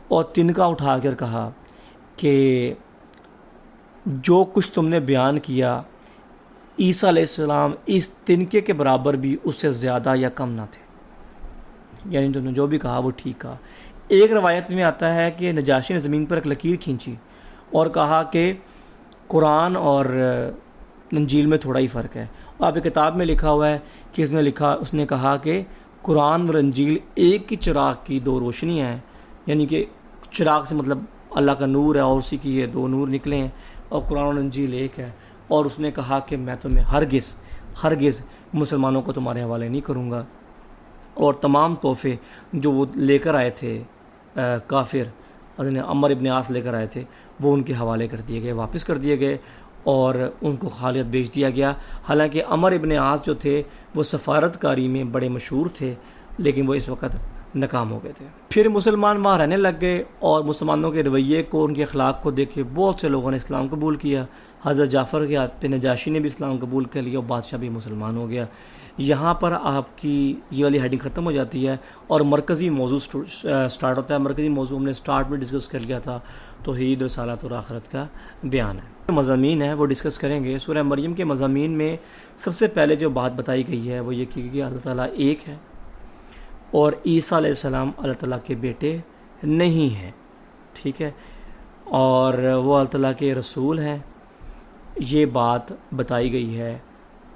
اور تنکا اٹھا کر کہا کہ جو کچھ تم نے بیان کیا عیسیٰ علیہ السلام اس تنکے کے برابر بھی اس سے زیادہ یا کم نہ تھے، یعنی تم نے جو بھی کہا وہ ٹھیک کہا۔ ایک روایت میں آتا ہے کہ نجاشی نے زمین پر ایک لکیر کھینچی اور کہا کہ قرآن اور انجیل میں تھوڑا ہی فرق ہے، اور آپ کی کتاب میں لکھا ہوا ہے کہ اس نے کہا کہ قرآن اور انجیل ایک ہی چراغ کی 2 روشنیاں ہیں، یعنی کہ چراغ سے مطلب اللہ کا نور ہے اور اسی کی یہ 2 نور نکلے ہیں، اور قرآن اور انجیل ایک ہے۔ اور اس نے کہا کہ میں تمہیں ہرگز مسلمانوں کو تمہارے حوالے نہیں کروں گا، اور تمام تحفے جو وہ لے کر آئے تھے کافر عمر ابن عاص لے کر آئے تھے، وہ ان کے حوالے کر دیے گئے، واپس کر دیے گئے، اور ان کو خالیت بیچ دیا گیا۔ حالانکہ عمر ابن عاص جو تھے وہ سفارت کاری میں بڑے مشہور تھے، لیکن وہ اس وقت ناکام ہو گئے تھے۔ پھر مسلمان وہاں رہنے لگ گئے، اور مسلمانوں کے رویے کو، ان کے اخلاق کو دیکھ کے بہت سے لوگوں نے اسلام قبول کیا۔ حضرت جعفر کے ہاتھ پہ نجاشی نے بھی اسلام قبول کر لیا اور بادشاہ بھی مسلمان ہو گیا۔ یہاں پر آپ کی یہ والی ہیڈنگ ختم ہو جاتی ہے اور مرکزی موضوع سٹارٹ ہوتا ہے۔ مرکزی موضوع ہم نے سٹارٹ میں ڈسکس کر لیا تھا، توحید، رسالت اور آخرت کا بیان ہے۔ مضامین ہیں وہ ڈسکس کریں گے۔ سورہ مریم کے مضامین میں سب سے پہلے جو بات بتائی گئی ہے وہ یہ کہ اللہ تعالیٰ ایک ہے، اور عیسیٰ علیہ السلام اللہ تعالیٰ کے بیٹے نہیں ہیں، ٹھیک ہے، اور وہ اللہ تعالیٰ کے رسول ہیں۔ یہ بات بتائی گئی ہے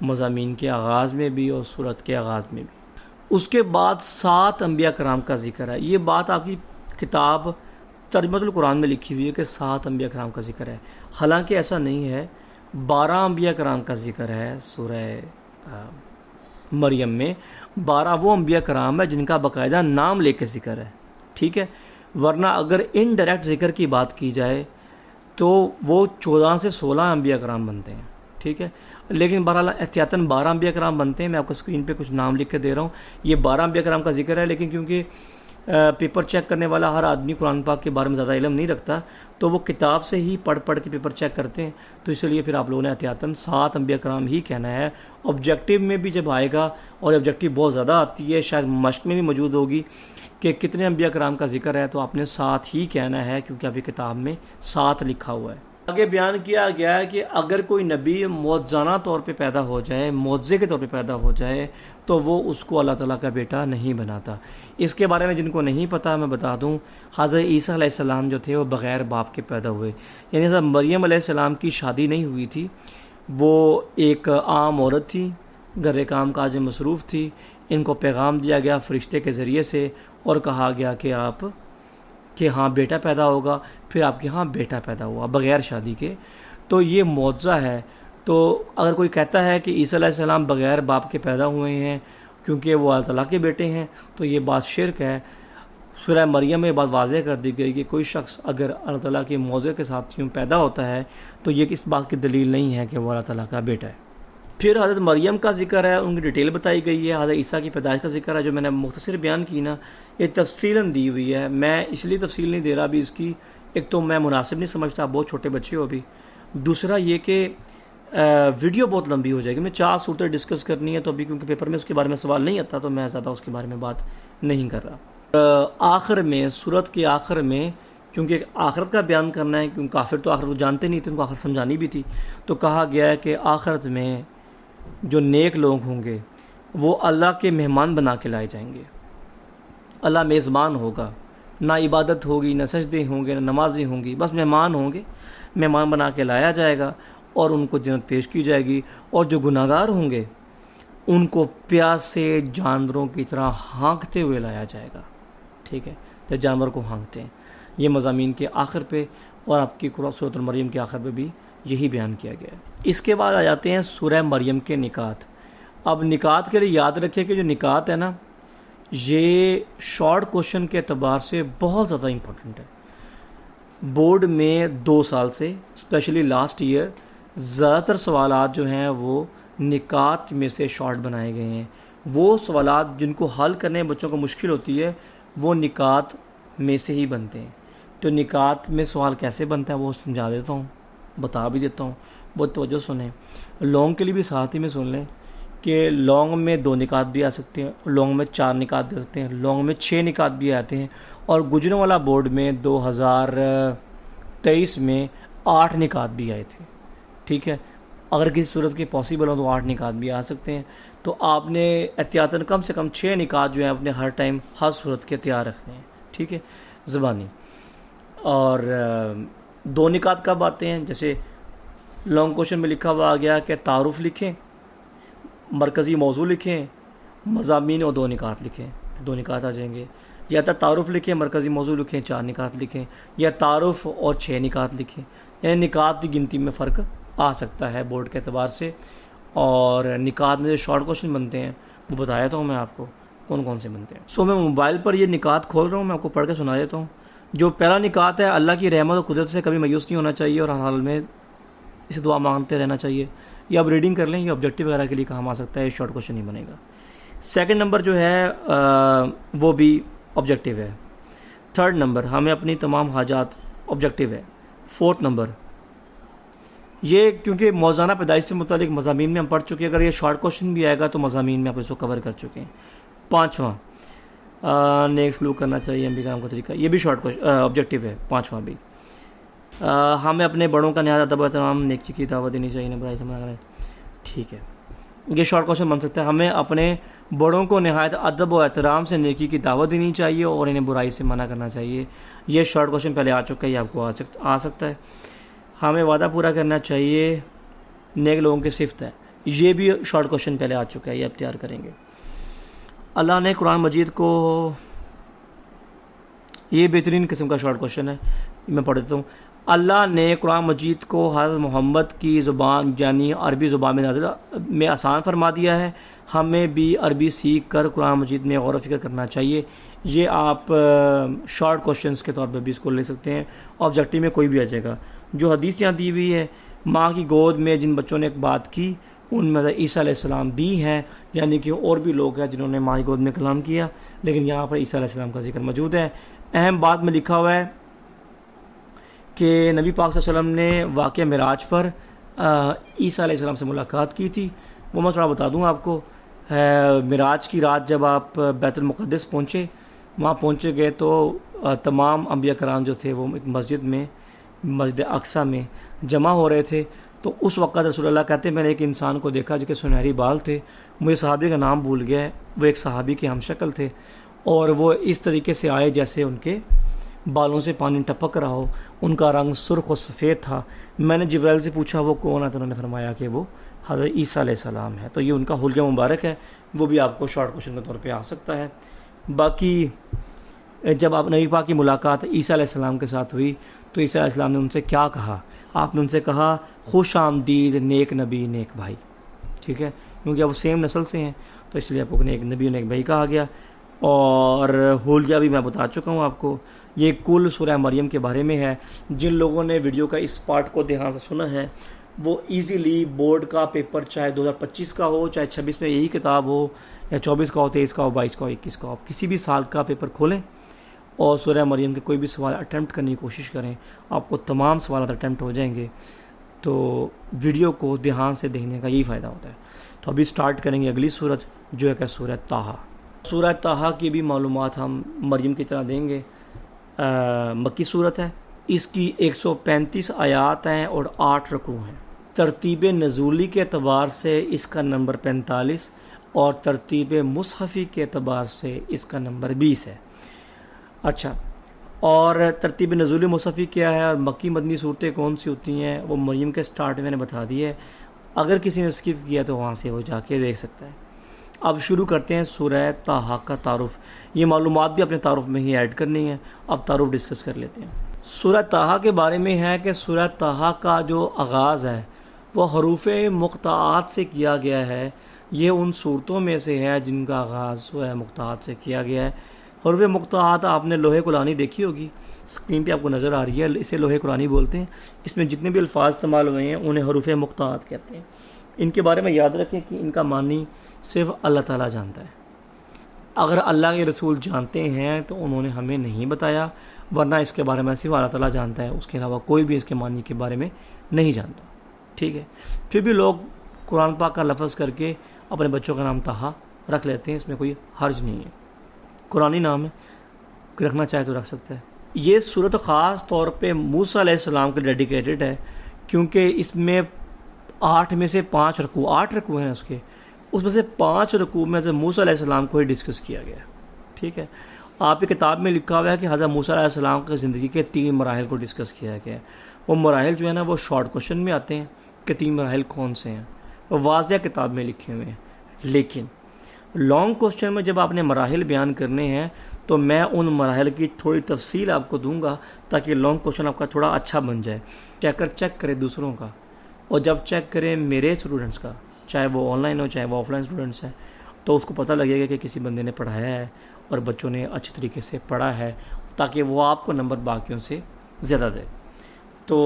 مضامین کے آغاز میں بھی اور سورت کے آغاز میں بھی۔ اس کے بعد 7 انبیاء کرام کا ذکر ہے۔ یہ بات آپ کی کتاب ترجمۃ القرآن میں لکھی ہوئی ہے کہ 7 انبیاء کرام کا ذکر ہے، حالانکہ ایسا نہیں ہے۔ 12 انبیاء کرام کا ذکر ہے سورہ مریم میں۔ 12 وہ انبیاء کرام ہے جن کا باقاعدہ نام لے کے ذکر ہے، ٹھیک ہے، ورنہ اگر انڈائریکٹ ذکر کی بات کی جائے تو وہ 14 سے 16 انبیاء کرام بنتے ہیں، ٹھیک ہے، لیکن بہرحال احتیاطاً 12 انبیاء کرام بنتے ہیں۔ میں آپ کو اسکرین پہ کچھ نام لکھ کے دے رہا ہوں، یہ 12 انبیاء کرام کا ذکر ہے، لیکن کیونکہ پیپر چیک کرنے والا ہر آدمی قرآن پاک کے بارے میں زیادہ علم نہیں رکھتا، تو وہ کتاب سے ہی پڑھ کے پیپر چیک کرتے ہیں، تو اس لیے پھر آپ لوگوں نے احتیاطاً 7 انبیاء کرام ہی کہنا ہے۔ آبجیکٹیو میں بھی جب آئے گا، اور آبجیکٹیو بہت زیادہ آتی ہے، شاید مشق میں بھی موجود ہوگی کہ کتنے انبیاء کرام کا ذکر ہے، تو آپ نے 7 ہی کہنا ہے، کیونکہ آپ کی کتاب میں 7 لکھا ہوا ہے۔ آگے بیان کیا گیا ہے کہ اگر کوئی نبی معجزانہ طور پہ پیدا ہو جائے، معجزے کے طور پہ پیدا ہو جائے، تو وہ اس کو اللہ تعالیٰ کا بیٹا نہیں بناتا۔ اس کے بارے میں جن کو نہیں پتا میں بتا دوں، حضرت عیسیٰ علیہ السلام جو تھے وہ بغیر باپ کے پیدا ہوئے، یعنی حضرت مریم علیہ السلام کی شادی نہیں ہوئی تھی، وہ ایک عام عورت تھی، گھر کام کاج میں مصروف تھی۔ ان کو پیغام دیا گیا فرشتے کے ذریعے سے اور کہا گیا کہ ہاں بیٹا پیدا ہوگا، پھر آپ کے ہاں بیٹا پیدا ہوا بغیر شادی کے۔ تو یہ معجزہ ہے۔ تو اگر کوئی کہتا ہے کہ عیسیٰ علیہ السلام بغیر باپ کے پیدا ہوئے ہیں کیونکہ وہ اللہ تعالیٰ کے بیٹے ہیں، تو یہ بات شرک ہے۔ سورہ مریم میں یہ بات واضح کر دی گئی کہ کوئی شخص اگر اللہ تعالیٰ کے معجزے کے ساتھ یوں پیدا ہوتا ہے تو یہ اس بات کی دلیل نہیں ہے کہ وہ اللہ تعالیٰ کا بیٹا ہے۔ پھر حضرت مریم کا ذکر ہے، ان کی ڈیٹیل بتائی گئی ہے. حضرت عیسیٰ کی پیدائش کا ذکر ہے جو میں نے مختصر بیان کی نا، یہ تفصیلاً دی ہوئی ہے. میں اس لیے تفصیل نہیں دے رہا ابھی اس کی، ایک تو میں مناسب نہیں سمجھتا، بہت چھوٹے بچے ہو ابھی. دوسرا یہ کہ ویڈیو بہت لمبی ہو جائے گی. میں 4 صورتیں ڈسکس کرنی ہے تو ابھی کیونکہ پیپر میں اس کے بارے میں سوال نہیں آتا تو میں زیادہ اس کے بارے میں بات نہیں کر رہا. آخر میں، صورت کے آخر میں، کیونکہ آخرت کا بیان کرنا ہے، کیونکہ کافر تو آخرت کو جانتے نہیں تھے، ان کو آخرت سمجھانی بھی تھی، تو کہا گیا ہے کہ آخرت میں جو نیک لوگ ہوں گے وہ اللہ کے مہمان بنا کے لائے جائیں گے. اللہ میزبان ہوگا، نہ عبادت ہوگی، نہ سجدے ہوں گے، نہ نمازیں ہوں گی، بس مہمان ہوں گے. مہمان بنا کے لایا جائے گا اور ان کو جنت پیش کی جائے گی. اور جو گناہگار ہوں گے ان کو پیاسے جانوروں کی طرح ہانکتے ہوئے لایا جائے گا. ٹھیک ہے، جب جانور کو ہانکتے ہیں. یہ مضامین کے آخر پہ اور آپ کی سورۃ المریم کے آخر پہ بھی یہی بیان کیا گیا ہے. اس کے بعد آ جاتے ہیں سورہ مریم کے نکات. اب نکات کے لیے یاد رکھیں کہ جو نکات ہے نا، یہ شارٹ کوشچن کے اعتبار سے بہت زیادہ امپورٹنٹ ہے. بورڈ میں 2 سال سے اسپیشلی لاسٹ ایئر زیادہ تر سوالات جو ہیں وہ نکات میں سے شارٹ بنائے گئے ہیں. وہ سوالات جن کو حل کرنے میں بچوں کو مشکل ہوتی ہے وہ نکات میں سے ہی بنتے ہیں. تو نکات میں سوال کیسے بنتا ہے وہ سمجھا دیتا ہوں، بتا بھی دیتا ہوں، بہت توجہ سنیں. لانگ کے لیے بھی ساتھ ہی میں سن لیں کہ لانگ میں 2 نکات بھی آ سکتے ہیں، لانگ میں 4 نکات بھی آ سکتے ہیں، لانگ میں 6 نکات بھی آتے ہیں. اور گجرانوالہ بورڈ میں 2023 میں 8 نکات بھی آئے تھے. ٹھیک ہے، اگر کسی صورت کے پاسبل ہو تو 8 نکات بھی آ سکتے ہیں. تو آپ نے احتیاطاً کم سے کم 6 نکات جو ہیں اپنے ہر ٹائم ہر صورت کے تیار رکھنے ہیں. ٹھیک ہے، زبانی. اور 2 نکات کب آتے ہیں؟ جیسے لانگ کوشچن میں لکھا ہوا آ گیا کہ تعارف لکھیں، مرکزی موضوع لکھیں، مضامین اور 2 نکات لکھیں. 2 نکات آ جائیں گے. یا تو تعارف لکھیں، مرکزی موضوع لکھیں، 4 نکات لکھیں، یا تعارف اور 6 نکات لکھیں. یعنی نکات کی گنتی میں فرق آ سکتا ہے بورڈ کے اعتبار سے. اور نکات میں جو شارٹ کوشچن بنتے ہیں وہ بتایا تو ہوں میں آپ کو کون کون سے بنتے ہیں. میں موبائل پر یہ نکات کھول رہا ہوں، میں آپ کو پڑھ کے سنا دیتا ہوں. جو پہلا نکات ہے، اللہ کی رحمت اور قدرت سے کبھی مایوس نہیں ہونا چاہیے اور ہر حال میں اسے دعا مانگتے رہنا چاہیے. یہ آپ ریڈنگ کر لیں، یہ آبجیکٹیو وغیرہ کے لیے کام آ سکتا ہے، یہ شارٹ کوشچن نہیں بنے گا. سیکنڈ نمبر جو ہے وہ بھی آبجیکٹیو ہے. تھرڈ نمبر ہمیں اپنی تمام حاجات، آبجیکٹیو ہے. فورتھ نمبر یہ کیونکہ موزانہ پیدائش سے متعلق مضامین میں ہم پڑھ چکے ہیں، اگر یہ شارٹ کوشچن بھی آئے گا تو مضامین میں آپ اس کو کور کر چکے ہیں. پانچواں نیک سلوک کرنا چاہیے، انبیاء کرام کا طریقہ، یہ بھی شارٹ آبجیکٹیو ہے. پانچواں بھی ہمیں اپنے بڑوں کا نہایت ادب و احترام، نیکی کی دعوت دینی چاہیے، برائی سے منع کریں. ٹھیک ہے، یہ شارٹ کوشچن بن سکتا ہے. ہمیں اپنے بڑوں کو نہایت ادب و احترام سے نیکی کی دعوت دینی چاہیے اور انہیں برائی سے منع کرنا چاہیے. یہ شارٹ کوشچن پہلے آ چکا ہے، یہ آپ کو آ سکتا ہے. ہمیں وعدہ پورا کرنا چاہیے، نیک لوگوں کی صفت ہے، یہ بھی شارٹ کوشچن پہلے آ چکا ہے، یہ آپ تیار کریں گے. اللہ نے قرآن مجید کو، یہ بہترین قسم کا شارٹ کوشچن ہے، میں پڑھ دیتا ہوں. اللہ نے قرآن مجید کو حضرت محمد کی زبان یعنی عربی زبان میں آسان فرما دیا ہے. ہمیں بھی عربی سیکھ کر قرآن مجید میں غور و فکر کرنا چاہیے. یہ آپ شارٹ کوشچنس کے طور پہ بھی اس کو لے سکتے ہیں. آبجیکٹیو میں کوئی بھی آ جائے گا. جو حدیث یہاں دی ہوئی ہے، ماں کی گود میں جن بچوں نے ایک بات کی ان میں عیسیٰ علیہ السلام بھی ہیں، یعنی کہ اور بھی لوگ ہیں جنہوں نے ماں کی گود میں کلام کیا، لیکن یہاں پر عیسیٰ علیہ السلام کا ذکر موجود ہے. اہم بات میں لکھا ہوا ہے کہ نبی پاک صلی اللہ علیہ وسلم نے واقعہ معراج پر عیسیٰ علیہ السلام سے ملاقات کی تھی. وہ میں تھوڑا بتا دوں آپ کو. معراج کی رات جب آپ بیت المقدس پہنچے، وہاں پہنچے گئے تو تمام انبیاء کرام جو تھے وہ ایک مسجد میں، مسجد اقصیٰ میں جمع ہو رہے تھے. تو اس وقت رسول اللہ کہتے ہیں میں نے ایک انسان کو دیکھا جس کے سنہری بال تھے، مجھے صحابی کا نام بھول گیا ہے، وہ ایک صحابی کے ہم شکل تھے اور وہ اس طریقے سے آئے جیسے ان کے بالوں سے پانی ٹپک رہا ہو. ان کا رنگ سرخ و سفید تھا. میں نے جبرائیل سے پوچھا وہ کون ہے، تو انہوں نے فرمایا کہ وہ حضرت عیسیٰ علیہ السلام ہے. تو یہ ان کا حلیہ مبارک ہے، وہ بھی آپ کو شارٹ کوشچن کے طور پہ آ سکتا ہے. باقی جب آپ نبی پاک کی ملاقات عیسیٰ علیہ السلام کے ساتھ ہوئی تو عیسیٰ علیہ السلام نے ان سے کیا کہا؟ آپ نے ان سے کہا خوش آمدید نیک نبی نیک بھائی. ٹھیک ہے، کیونکہ اب وہ سیم نسل سے ہیں تو اس لیے آپ کو نیک نبی نیک بھائی کہا گیا. اور حلیہ بھی میں بتا چکا ہوں آپ کو. یہ کل سورہ مریم کے بارے میں ہے. جن لوگوں نے ویڈیو کا اس پارٹ کو دھیان سے سنا ہے وہ ایزیلی بورڈ کا پیپر چاہے 2025 کا ہو، چاہے 26 میں یہی کتاب ہو، یا 24 کا ہو، 23 کا ہو، 22 کا ہو، 21 کا ہو، آپ کسی بھی سال کا پیپر کھولیں اور سورہ مریم کے کوئی بھی سوال اٹیمپٹ کرنے کی کوشش کریں، آپ کو تمام سوالات اٹیمپٹ ہو جائیں گے۔ تو ویڈیو کو دھیان سے دیکھنے کا یہی فائدہ ہوتا ہے۔ تو ابھی سٹارٹ کریں گے اگلی سورت جو ہے کہ سورہ طٰہٰ۔ سورہ طٰہٰ کی بھی معلومات ہم مریم کی طرح دیں گے۔ مکی صورت ہے، اس کی 135 آیات ہیں اور 8 رکوع ہیں۔ ترتیب نزولی کے اعتبار سے اس کا نمبر 45 اور ترتیب مصحفی کے اعتبار سے اس کا نمبر 20 ہے۔ اچھا، اور ترتیب نزولی مصحفی کیا ہے اور مکی مدنی صورتیں کون سی ہوتی ہیں وہ مریم کے سٹارٹ میں نے بتا دی ہے، اگر کسی نے اسکپ کیا تو وہاں سے وہ جا کے دیکھ سکتا ہے۔ اب شروع کرتے ہیں سورہ طٰہٰ کا تعارف۔ یہ معلومات بھی اپنے تعارف میں ہی ایڈ کرنی ہے، اب تعارف ڈسکس کر لیتے ہیں۔ سورہ طٰہٰ کے بارے میں ہے کہ سورہ طٰہٰ کا جو آغاز ہے وہ حروف مقطعات سے کیا گیا ہے۔ یہ ان صورتوں میں سے ہے جن کا آغاز سورہ مقطعات سے کیا گیا ہے۔ حروف مقطعات آپ نے لوح قرآنی دیکھی ہوگی، اسکرین پہ آپ کو نظر آ رہی ہے، اسے لوح قرآنی بولتے ہیں۔ اس میں جتنے بھی الفاظ استعمال ہوئے ہیں انہیں حروف مقطعات کہتے ہیں۔ ان کے بارے میں یاد رکھیں کہ ان کا معنی صرف اللہ تعالیٰ جانتا ہے۔ اگر اللہ کے رسول جانتے ہیں تو انہوں نے ہمیں نہیں بتایا، ورنہ اس کے بارے میں صرف اللہ تعالیٰ جانتا ہے، اس کے علاوہ کوئی بھی اس کے معنی کے بارے میں نہیں جانتا۔ ٹھیک ہے، پھر بھی لوگ قرآن پاک کا لفظ کر کے اپنے بچوں کا نام طٰہٰ رکھ لیتے ہیں، اس میں کوئی حرج نہیں ہے، قرآنی نام ہے، رکھنا چاہے تو رکھ سکتا ہے۔ یہ صورت خاص طور پہ موسیٰ علیہ السلام کے ڈیڈیکیٹڈ ہے، کیونکہ اس میں 8 میں سے 5 رکوع، 8 رکوع ہیں اس میں سے 5 رکوع میں حضرت موسیٰ علیہ السلام کو ہی ڈسکس کیا گیا ہے۔ ٹھیک ہے، آپ کی کتاب میں لکھا ہوا ہے کہ حضرت موسیٰ علیہ السلام کی زندگی کے 3 مراحل کو ڈسکس کیا گیا ہے۔ وہ مراحل جو ہے نا وہ شارٹ کوشچن میں آتے ہیں کہ 3 مراحل کون سے ہیں، وہ واضح کتاب میں لکھے ہوئے ہیں، لیکن لانگ کوشچن میں جب آپ نے مراحل بیان کرنے ہیں تو میں ان مراحل کی تھوڑی تفصیل آپ کو دوں گا تاکہ لانگ کوشچن آپ کا تھوڑا اچھا بن جائے۔ چیک کرے دوسروں کا، اور جب چیک کریں میرے اسٹوڈنٹس کا، چاہے وہ آن لائن ہو چاہے وہ آف لائن اسٹوڈنٹس ہیں، تو اس کو پتہ لگے گا کہ کسی بندے نے پڑھایا ہے اور بچوں نے اچھے طریقے سے پڑھا ہے، تاکہ وہ آپ کو نمبر باقیوں سے زیادہ دے۔ تو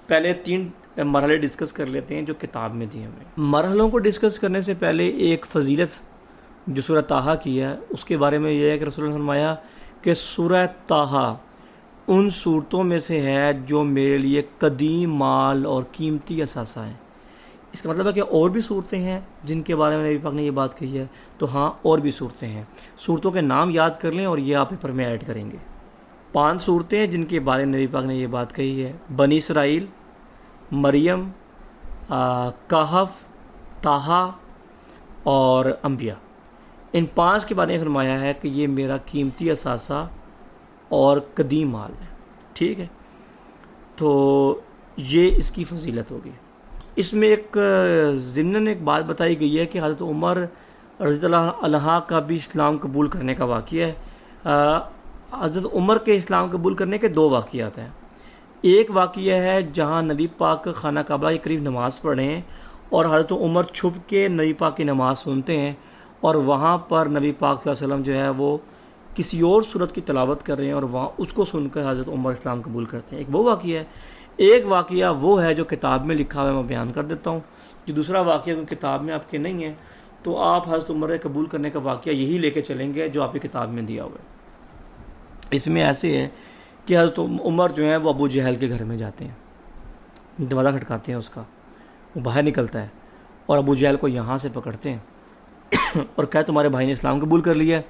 پہلے 3 مرحلے ڈسکس کر لیتے ہیں جو کتاب میں دیے ہوئے۔ مرحلوں کو ڈسکس کرنے سے پہلے ایک فضیلت جو سورہ طٰہٰ کی ہے اس کے بارے میں یہ ہے کہ رسول اللہ نے فرمایا کہ سورہ طٰہٰ ان صورتوں میں سے ہے جو میرے لیے قدیم مال اور قیمتی اثاثہ ہیں۔ اس کا مطلب ہے کہ اور بھی صورتیں ہیں جن کے بارے میں نبی پاک نے یہ بات کہی ہے، تو ہاں اور بھی صورتیں ہیں۔ صورتوں کے نام یاد کر لیں اور یہ آپ پیپر میں ایڈ کریں گے۔ 5 صورتیں ہیں جن کے بارے میں نبی پاک نے یہ بات کہی ہے: بنی اسرائیل، مریم، کہف، طٰہٰ اور انبیاء۔ ان 5 کے بارے میں فرمایا ہے کہ یہ میرا قیمتی اثاثہ اور قدیم مال ہے۔ ٹھیک ہے، تو یہ اس کی فضیلت ہوگی۔ اس میں ایک ضمناً ایک بات بتائی گئی ہے کہ حضرت عمر رضی اللہ عنہ کا بھی اسلام قبول کرنے کا واقعہ ہے۔ حضرت عمر کے اسلام قبول کرنے کے 2 واقعات ہیں۔ ایک واقعہ ہے جہاں نبی پاک خانہ کعبہ کے قریب نماز پڑھیں اور حضرت عمر چھپ کے نبی پاک کی نماز سنتے ہیں، اور وہاں پر نبی پاک صلی اللہ علیہ وسلم جو ہے وہ کسی اور صورت کی تلاوت کر رہے ہیں اور وہاں اس کو سن کر حضرت عمر اسلام قبول کرتے ہیں۔ ایک وہ واقعہ ہے۔ ایک واقعہ وہ ہے جو کتاب میں لکھا ہوا ہے، میں بیان کر دیتا ہوں۔ جو دوسرا واقعہ جو کتاب میں آپ کے نہیں ہے تو آپ حضرت عمر کے قبول کرنے کا واقعہ یہی لے کے چلیں گے جو آپ کی کتاب میں دیا ہوا ہے۔ اس میں ایسے ہے کہ حضرت عمر جو ہیں وہ ابو جہل کے گھر میں جاتے ہیں، دروازہ کھٹکاتے ہیں اس کا، وہ باہر نکلتا ہے اور ابو جہل کو یہاں سے پکڑتے ہیں اور کہتے تمہارے بھائی نے اسلام قبول کر لیا ہے۔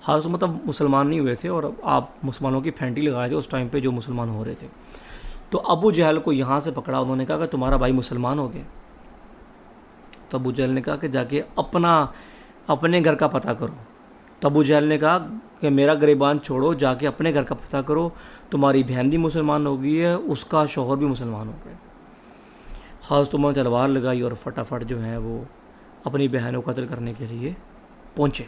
حضرت مطلب مسلمان نہیں ہوئے تھے اور آپ مسلمانوں کی پھینٹی لگائے تھے اس ٹائم پہ جو مسلمان ہو رہے تھے۔ تو ابو جہل کو یہاں سے پکڑا، انہوں نے کہا کہ تمہارا بھائی مسلمان ہو گیا۔ تو ابو جہل نے کہا کہ جا کے اپنے گھر کا پتہ کرو۔ تو ابو جہل نے کہا کہ میرا گریبان چھوڑو، جا کے اپنے گھر کا پتہ کرو، تمہاری بہن بھی مسلمان ہو گئی ہے، اس کا شوہر بھی مسلمان ہو گیا۔ حضرت عمر نے تلوار لگائی اور فٹافٹ جو ہے وہ اپنی بہن کو قتل کرنے کے لیے پہنچے۔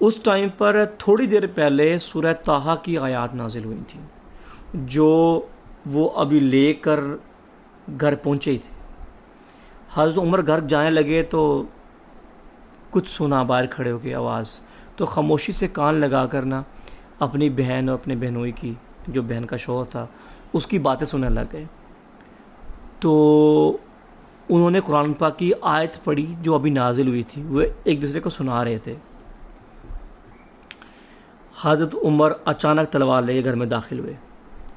اس ٹائم پر تھوڑی دیر پہلے سورہ طٰہٰ کی آیات نازل ہوئی تھیں جو وہ ابھی لے کر گھر پہنچے ہی تھے۔ حضرت عمر گھر جانے لگے تو کچھ سنا باہر کھڑے ہو کے آواز، تو خاموشی سے کان لگا کر نا اپنی بہن اور اپنے بہنوئی کی جو بہن کا شوہر تھا اس کی باتیں سننے لگ گئے. تو انہوں نے قرآن پاک کی آیت پڑھی جو ابھی نازل ہوئی تھی, وہ ایک دوسرے کو سنا رہے تھے. حضرت عمر اچانک تلوار لے کے گھر میں داخل ہوئے.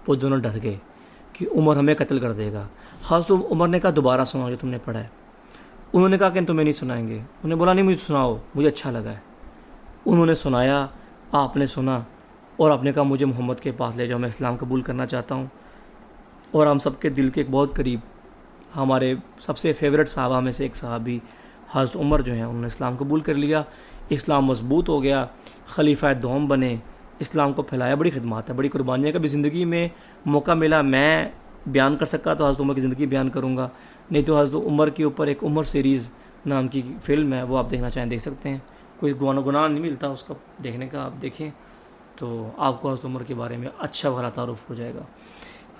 وہ دونوں ڈر گئے کہ عمر ہمیں قتل کر دے گا. حضرت عمر نے کہا دوبارہ سناؤ جو تم نے پڑھا ہے. انہوں نے کہا کہ تمہیں نہیں سنائیں گے. انہوں نے بولا نہیں مجھے سناؤ, مجھے اچھا لگا ہے. انہوں نے سنایا, آپ نے سنا اور آپ نے کہا مجھے محمد کے پاس لے جاؤ, میں اسلام قبول کرنا چاہتا ہوں. اور ہم سب کے دل کے ایک بہت قریب, ہمارے سب سے فیوریٹ صحابہ میں سے ایک صحابی حضرت عمر جو ہیں, انہوں نے اسلام قبول کر لیا. اسلام مضبوط ہو گیا, خلیفہ دوم بنے, اسلام کو پھیلایا. بڑی خدمات ہے, بڑی قربانیاں. کبھی زندگی میں موقع ملا میں بیان کر سکا تو حضرت عمر کی زندگی بیان کروں گا, نہیں تو حضرت عمر کے اوپر ایک عمر سیریز نام کی فلم ہے, وہ آپ دیکھنا چاہیں دیکھ سکتے ہیں. کوئی گناہ نہیں ملتا اس کا دیکھنے کا, آپ دیکھیں تو آپ کو حضرت عمر کے بارے میں اچھا بھلا تعارف ہو جائے گا.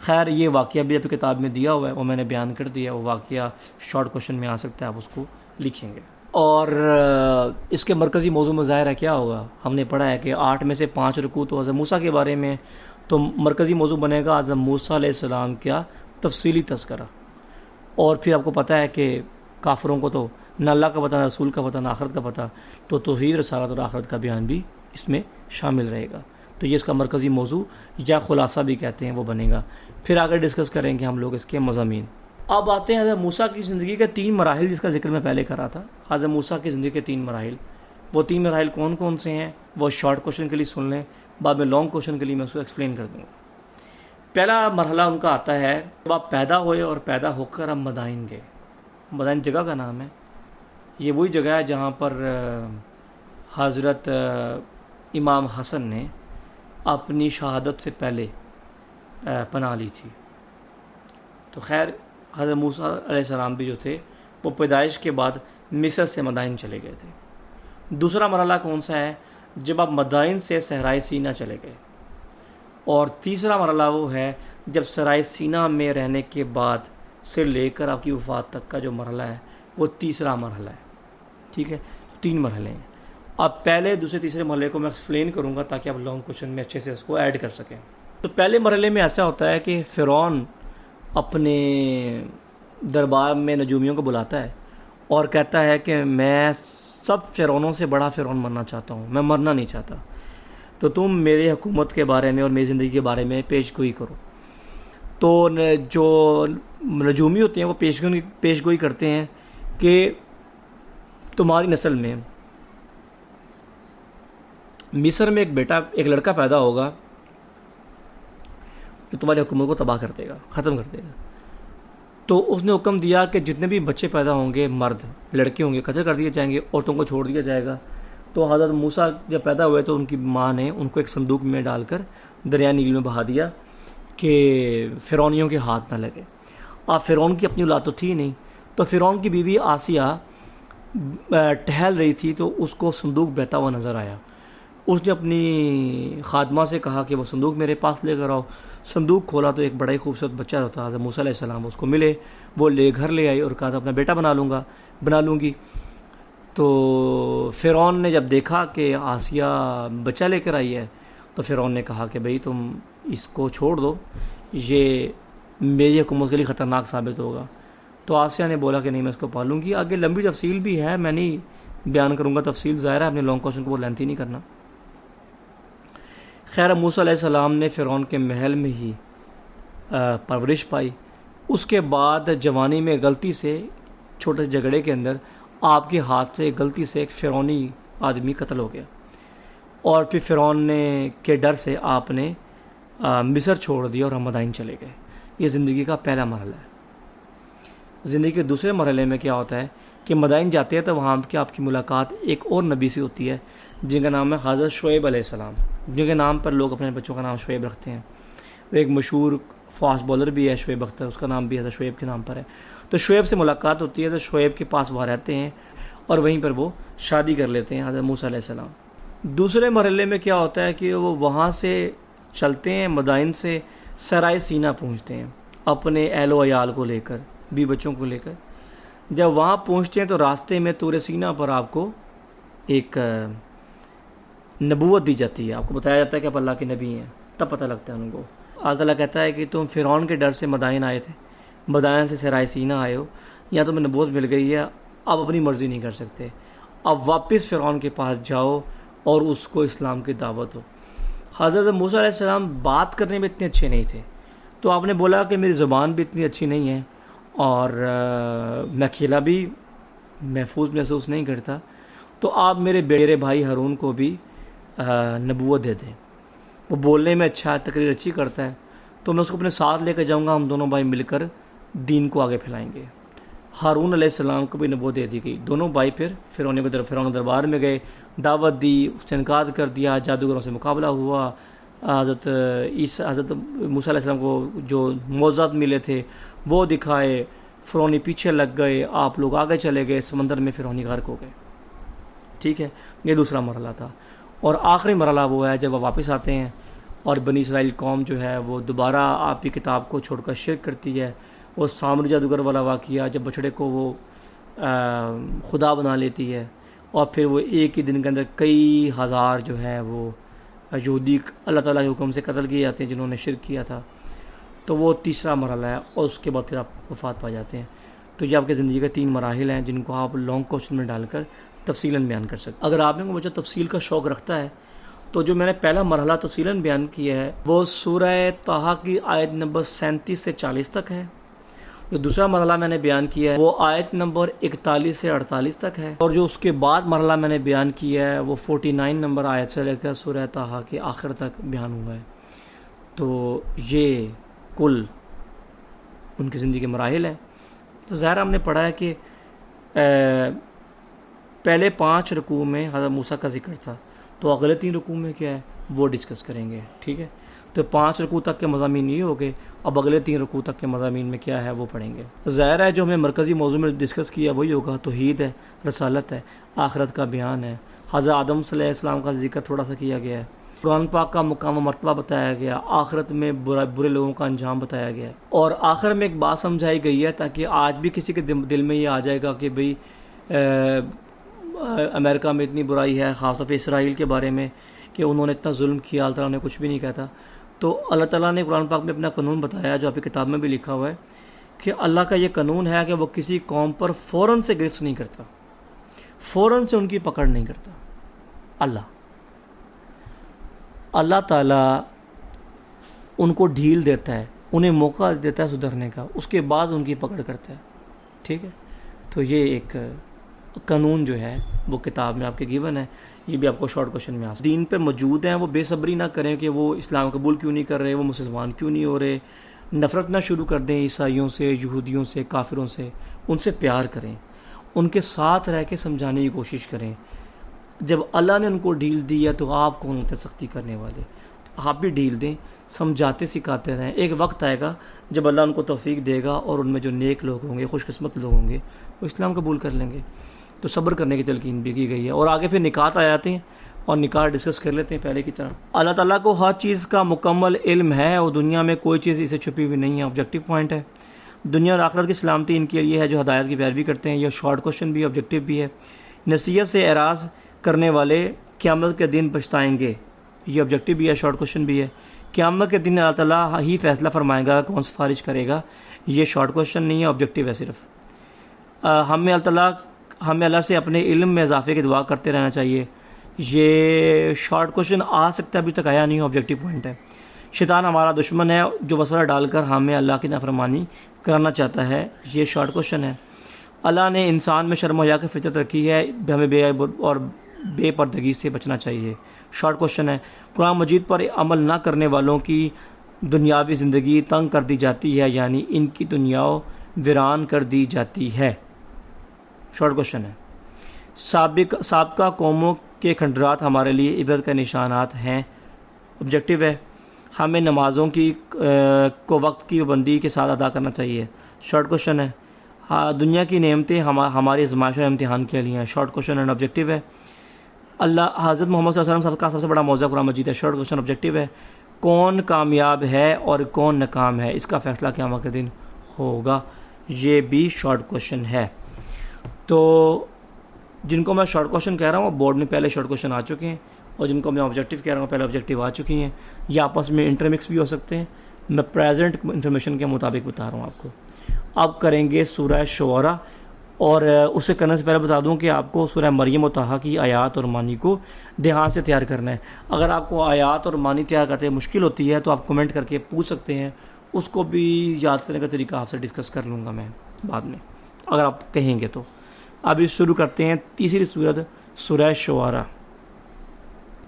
خیر یہ واقعہ بھی آپ کی کتاب میں دیا ہوا ہے, وہ میں نے بیان کر دیا. وہ واقعہ شارٹ کوشچن میں آ سکتا ہے, آپ اس کو لکھیں گے. اور اس کے مرکزی موضوع میں ظاہر ہے کیا ہوگا, ہم نے پڑھا ہے کہ 8 میں سے 5 رکوع تو حضرت موسیٰ کے بارے میں, تو مرکزی موضوع بنے گا حضرت موسیٰ علیہ السلام کا تفصیلی تذکرہ. اور پھر آپ کو پتہ ہے کہ کافروں کو تو نہ اللہ کا پتہ, نہ رسول کا پتہ, نہ آخرت کا پتہ, تو توحید رسالت اور آخرت کا بیان بھی اس میں شامل رہے گا. تو یہ اس کا مرکزی موضوع یا خلاصہ بھی کہتے ہیں, وہ بنے گا. پھر آگے ڈسکس کریں گے ہم لوگ اس کے مضامین. اب آتے ہیں حضرت موسیٰ کی زندگی کے 3 مراحل, جس کا ذکر میں پہلے کرا تھا. حضرت موسیٰ کی زندگی کے 3 مراحل, وہ 3 مراحل کون کون سے ہیں وہ شارٹ کوشچن کے لیے سن لیں, بعد میں لانگ کوشچن کے لیے میں اس کو ایکسپلین کر دوں گا. پہلا مرحلہ ان کا آتا ہے جب آپ پیدا ہوئے اور پیدا ہو کر آپ مدائن گئے. مدائن جگہ کا نام ہے, یہ وہی جگہ ہے جہاں پر حضرت امام حسن نے اپنی شہادت سے پہلے پناہ لی تھی. تو خیر حضرت موسیٰ علیہ السلام بھی جو تھے وہ پیدائش کے بعد مصر سے مدائن چلے گئے تھے. دوسرا مرحلہ کون سا ہے, جب آپ مدائن سے صحرائے سینا چلے گئے. اور تیسرا مرحلہ وہ ہے جب صحرائے سینا میں رہنے کے بعد سے لے کر آپ کی وفات تک کا جو مرحلہ ہے وہ تیسرا مرحلہ ہے. ٹھیک ہے, 3 مرحلے ہیں. اب پہلے دوسرے تیسرے مرحلے کو میں ایکسپلین کروں گا تاکہ آپ لانگ کوشچن میں اچھے سے اس کو ایڈ کر سکیں. تو پہلے مرحلے میں ایسا ہوتا ہے کہ فرعون اپنے دربار میں نجومیوں کو بلاتا ہے اور کہتا ہے کہ میں سب فرعونوں سے بڑا فرعون مرنا چاہتا ہوں, میں مرنا نہیں چاہتا, تو تم میری حکومت کے بارے میں اور میری زندگی کے بارے میں پیش گوئی کرو. تو جو نجومی ہوتے ہیں وہ پیش گوئی کرتے ہیں کہ تمہاری نسل میں مصر میں ایک لڑکا پیدا ہوگا جو تمہاری حکومت کو تباہ کر دے گا, ختم کر دے گا. تو اس نے حکم دیا کہ جتنے بھی بچے پیدا ہوں گے, مرد لڑکے ہوں گے, قتل کر دیے جائیں گے, عورتوں کو چھوڑ دیا جائے گا. تو حضرت موسیٰ جب پیدا ہوئے تو ان کی ماں نے ان کو ایک صندوق میں ڈال کر دریا نیل میں بہا دیا کہ فرعونیوں کے ہاتھ نہ لگے. اب فرعون کی اپنی اولاد تو تھی نہیں, تو فرعون کی بیوی آسیہ ٹہل رہی تھی تو اس کو صندوق بہتا ہوا نظر آیا. اس نے اپنی خادمہ سے کہا کہ وہ صندوق میرے پاس لے کر آؤ. صندوق کھولا تو ایک بڑا ہی خوبصورت بچہ ہوتا حضرت موسیٰ علیہ السلام, اس کو ملے. وہ گھر لے آئی اور کہا تھا اپنا بیٹا بنا لوں گی. تو فرعون نے جب دیکھا کہ آسیہ بچہ لے کر آئی ہے تو فرعون نے کہا کہ بھئی تم اس کو چھوڑ دو, یہ میری حکومت کے لیے خطرناک ثابت ہوگا. تو آسیہ نے بولا کہ نہیں میں اس کو پالوں گی. آگے لمبی تفصیل بھی ہے, میں نہیں بیان کروں گا تفصیل, ظاہر ہے اپنے لانگ کوشچن کو وہ لینتھی نہیں کرنا. خیر موسیٰ علیہ السلام نے فرعون کے محل میں ہی پرورش پائی. اس کے بعد جوانی میں غلطی سے چھوٹے جھگڑے کے اندر آپ کے ہاتھ سے غلطی سے ایک فرعونی آدمی قتل ہو گیا, اور پھر فرعون نے کے ڈر سے آپ نے مصر چھوڑ دیا اور ہم مدائن چلے گئے. یہ زندگی کا پہلا مرحلہ ہے. زندگی کے دوسرے مرحلے میں کیا ہوتا ہے کہ مدائن جاتے ہیں تو وہاں کی آپ کی ملاقات ایک اور نبی سے ہوتی ہے جن کا نام ہے حضرت شعیب علیہ السلام, جن کے نام پر لوگ اپنے بچوں کا نام شعیب رکھتے ہیں. وہ ایک مشہور فاسٹ بولر بھی ہے شعیب اختر, اس کا نام بھی حضرت شعیب کے نام پر ہے. تو شعیب سے ملاقات ہوتی ہے تو شعیب کے پاس وہاں رہتے ہیں اور وہیں پر وہ شادی کر لیتے ہیں حضرت موسیٰ علیہ السلام. دوسرے مرحلے میں کیا ہوتا ہے کہ وہ وہاں سے چلتے ہیں, مدائن سے سرائے سینا پہنچتے ہیں اپنے اہل و عیال کو لے کر, بھی بچوں کو لے کر. جب وہاں پہنچتے ہیں تو راستے میں طور سینا پر آپ کو ایک نبوت دی جاتی ہے. آپ کو بتایا جاتا ہے کہ آپ اللہ کے نبی ہیں, تب پتہ لگتا ہے ان کو اللہ تعالیٰ کہتا ہے کہ تم فرعون کے ڈر سے مدائن آئے تھے، مدائن سے سرائے سینہ آئے ہو، یا تمہیں نبوت مل گئی ہے، اب اپنی مرضی نہیں کر سکتے، اب واپس فرعون کے پاس جاؤ اور اس کو اسلام کی دعوت ہو۔ حضرت موسیٰ علیہ السلام بات کرنے میں اتنے اچھے نہیں تھے، تو آپ نے بولا کہ میری زبان بھی اتنی اچھی نہیں ہے اور میں کھیلا بھی محفوظ محسوس نہیں کرتا، تو آپ میرے بھائی ہارون کو بھی نبوت دے دیں، وہ بولنے میں اچھا ہے، تقریر اچھی کرتا ہے، تو میں اس کو اپنے ساتھ لے کے جاؤں گا، ہم دونوں بھائی مل کر دین کو آگے پھیلائیں گے۔ ہارون علیہ السلام کو بھی نبوت دے دی گئی، دونوں بھائی پھر فرعون دربار میں گئے، دعوت دی، اس نے انکار کر دیا، جادوگروں سے مقابلہ ہوا، حضرت موسیٰ علیہ السلام کو جو معجزات ملے تھے وہ دکھائے، فرعونی پیچھے لگ گئے، آپ لوگ آگے چلے گئے، سمندر میں فرعونی غرق ہو گئے۔ ٹھیک ہے، یہ دوسرا مرحلہ تھا، اور آخری مرحلہ وہ ہے جب وہ واپس آتے ہیں اور بنی اسرائیل قوم جو ہے وہ دوبارہ آپ کی کتاب کو چھوڑ کر شرک کرتی ہے۔ وہ سامری جادوگر والا واقعہ جب بچڑے کو وہ خدا بنا لیتی ہے، اور پھر وہ ایک ہی دن کے اندر کئی ہزار جو ہے وہ یہودی اللہ تعالیٰ کے حکم سے قتل کیے جاتے ہیں جنہوں نے شرک کیا تھا، تو وہ تیسرا مرحلہ ہے، اور اس کے بعد پھر آپ وفات پا جاتے ہیں۔ تو یہ آپ کی زندگی کے 3 مراحل ہیں جن کو آپ لانگ کوشچن میں ڈال کر تفصیلاً بیان کر سکتے ہیں۔ اگر آپ نے مجھے تفصیل کا شوق رکھتا ہے تو جو میں نے پہلا مرحلہ تفصیلاً بیان کیا ہے وہ سورہ طٰہٰ کی آیت نمبر 37 سے 40 تک ہے۔ جو دوسرا مرحلہ میں نے بیان کیا ہے وہ آیت نمبر 41 سے 48 تک ہے، اور جو اس کے بعد مرحلہ میں نے بیان کیا ہے وہ 49 نمبر آیت سے لے کر سورہ طٰہٰ کے آخر تک بیان ہوا ہے۔ تو یہ کل ان کی زندگی کے مراحل ہیں۔ تو ظاہر ہم نے پڑھا ہے کہ پہلے 5 رکوع میں حضرت موسیٰ کا ذکر تھا، تو اگلے 3 رکوع میں کیا ہے وہ ڈسکس کریں گے۔ ٹھیک ہے، تو 5 رکوع تک کے مضامین یہ ہو گئے، اب اگلے 3 رکوع تک کے مضامین میں کیا ہے وہ پڑھیں گے۔ ظاہر ہے جو ہم نے مرکزی موضوع میں ڈسکس کیا وہی ہوگا، توحید ہے، رسالت ہے، آخرت کا بیان ہے، حضرت آدم صلی اللہ علیہ السلام کا ذکر تھوڑا سا کیا گیا ہے، قرآن پاک کا مقام و مرتبہ بتایا گیا، آخرت میں برے لوگوں کا انجام بتایا گیا ہے، اور آخر میں ایک بات سمجھائی گئی ہے تاکہ آج بھی کسی کے دل میں یہ آ جائے گا کہ بھئی امریکہ میں اتنی برائی ہے، خاص طور پہ اسرائیل کے بارے میں کہ انہوں نے اتنا ظلم کیا، اللہ تعالیٰ نے کچھ بھی نہیں کہتا۔ تو اللہ تعالیٰ نے قرآن پاک میں اپنا قانون بتایا جو آپ کی کتاب میں بھی لکھا ہوا ہے کہ اللہ کا یہ قانون ہے کہ وہ کسی قوم پر فوراً سے گرفت نہیں کرتا، فوراً سے ان کی پکڑ نہیں کرتا۔ اللہ تعالیٰ ان کو ڈھیل دیتا ہے، انہیں موقع دیتا ہے سدھرنے کا، اس کے بعد ان کی پکڑ کرتا ہے۔ ٹھیک ہے، تو یہ ایک قانون جو ہے وہ کتاب میں آپ کے گیون ہے، یہ بھی آپ کو شارٹ کوشچن میں دین پہ موجود ہیں، وہ بے صبری نہ کریں کہ وہ اسلام قبول کیوں نہیں کر رہے، وہ مسلمان کیوں نہیں ہو رہے، نفرت نہ شروع کر دیں عیسائیوں سے، یہودیوں سے، کافروں سے، ان سے پیار کریں، ان کے ساتھ رہ کے سمجھانے کی کوشش کریں۔ جب اللہ نے ان کو ڈھیل دی ہے تو آپ کون ہوتے سختی کرنے والے، آپ بھی ڈھیل دیں، سمجھاتے سکھاتے رہیں، ایک وقت آئے گا جب اللہ ان کو توفیق دے گا اور ان میں جو نیک لوگ ہوں گے، خوش قسمت لوگ ہوں گے، وہ اسلام قبول کر لیں گے۔ تو صبر کرنے کی تلقین بھی کی گئی ہے، اور آگے پھر نکات آ جاتے ہیں اور نکات ڈسکس کر لیتے ہیں پہلے کی طرح۔ اللہ تعالیٰ کو ہر چیز کا مکمل علم ہے اور دنیا میں کوئی چیز اسے چھپی ہوئی نہیں ہے، آبجیکٹیو پوائنٹ ہے۔ دنیا اور آخرت کی سلامتی ان کے لیے ہے جو ہدایت کی پیروی کرتے ہیں۔ یہ شارٹ کوشچن بھی آبجیکٹیو بھی ہے۔ نصیحت سے اعراض کرنے والے قیامت کے دن پچھتائیں گے، یہ آبجیکٹیو بھی ہے، شارٹ کوشچن بھی ہے۔ قیامت کے دن اللہ تعالیٰ ہی فیصلہ فرمائے گا کون سفارش کرے گا، یہ شارٹ کوشچن نہیں ہے، آبجیکٹیو ہے صرف۔ ہمیں اللہ سے اپنے علم میں اضافے کی دعا کرتے رہنا چاہیے، یہ شارٹ کوشچن آ سکتا ہے، ابھی تک آیا نہیں، آبجیکٹیو پوائنٹ ہے۔ شیطان ہمارا دشمن ہے جو وسوسہ ڈال کر ہمیں اللہ کی نافرمانی کرانا چاہتا ہے، یہ شارٹ کوشچن ہے۔ اللہ نے انسان میں شرم و حیا کی فطرت رکھی ہے، ہمیں بے پردگی سے بچنا چاہیے، شارٹ کوشچن ہے۔ قرآن مجید پر عمل نہ کرنے والوں کی دنیاوی زندگی تنگ کر دی جاتی ہے، یعنی ان کی دنیا ویران کر دی جاتی ہے، شارٹ کوشچن ہے۔ سابقہ قوموں کے کھنڈرات ہمارے لیے عبرت کے نشانات ہیں، آبجیکٹیو ہے۔ ہمیں نمازوں کو وقت کی پابندی کے ساتھ ادا کرنا چاہیے، شارٹ کوشچن ہے۔ دنیا کی نعمتیں ہماری آزمائش اور امتحان کے لیے ہیں، شارٹ کوشچن اینڈ آبجیکٹیو ہے۔ حضرت محمد صلی اللہ علیہ وسلم کا سب سے بڑا موضوع قرآن مجید ہے، شارٹ کوشچن آبجیکٹیو ہے۔ کون کامیاب ہے اور کون ناکام ہے، اس کا فیصلہ قیامت کے دن ہوگا، یہ بھی شارٹ کوشچن ہے۔ تو جن کو میں شارٹ کوشچن کہہ رہا ہوں بورڈ میں پہلے شارٹ کوشچن آ چکے ہیں، اور جن کو میں آبجیکٹیو کہہ رہا ہوں پہلے آبجیکٹیو آ چکی ہیں، یہ آپس میں انٹرمکس بھی ہو سکتے ہیں، میں پریزنٹ انفارمیشن کے مطابق بتا رہا ہوں آپ کو. اب کریں گے سورہ شعراء، اور اسے کرنے سے پہلے بتا دوں کہ آپ کو سورہ مریم و طٰہٰ کی آیات اور معنی کو دھیان سے تیار کرنا ہے. اگر آپ کو آیات اور معنی تیار کرتے مشکل ہوتی ہے تو آپ کمنٹ کر کے پوچھ سکتے ہیں، اس کو بھی یاد کرنے کا طریقہ آپ سے ڈسکس کر لوں گا میں بعد میں اگر آپ کہیں گے تو. ابھی شروع کرتے ہیں تیسری صورت سورہ شعراء.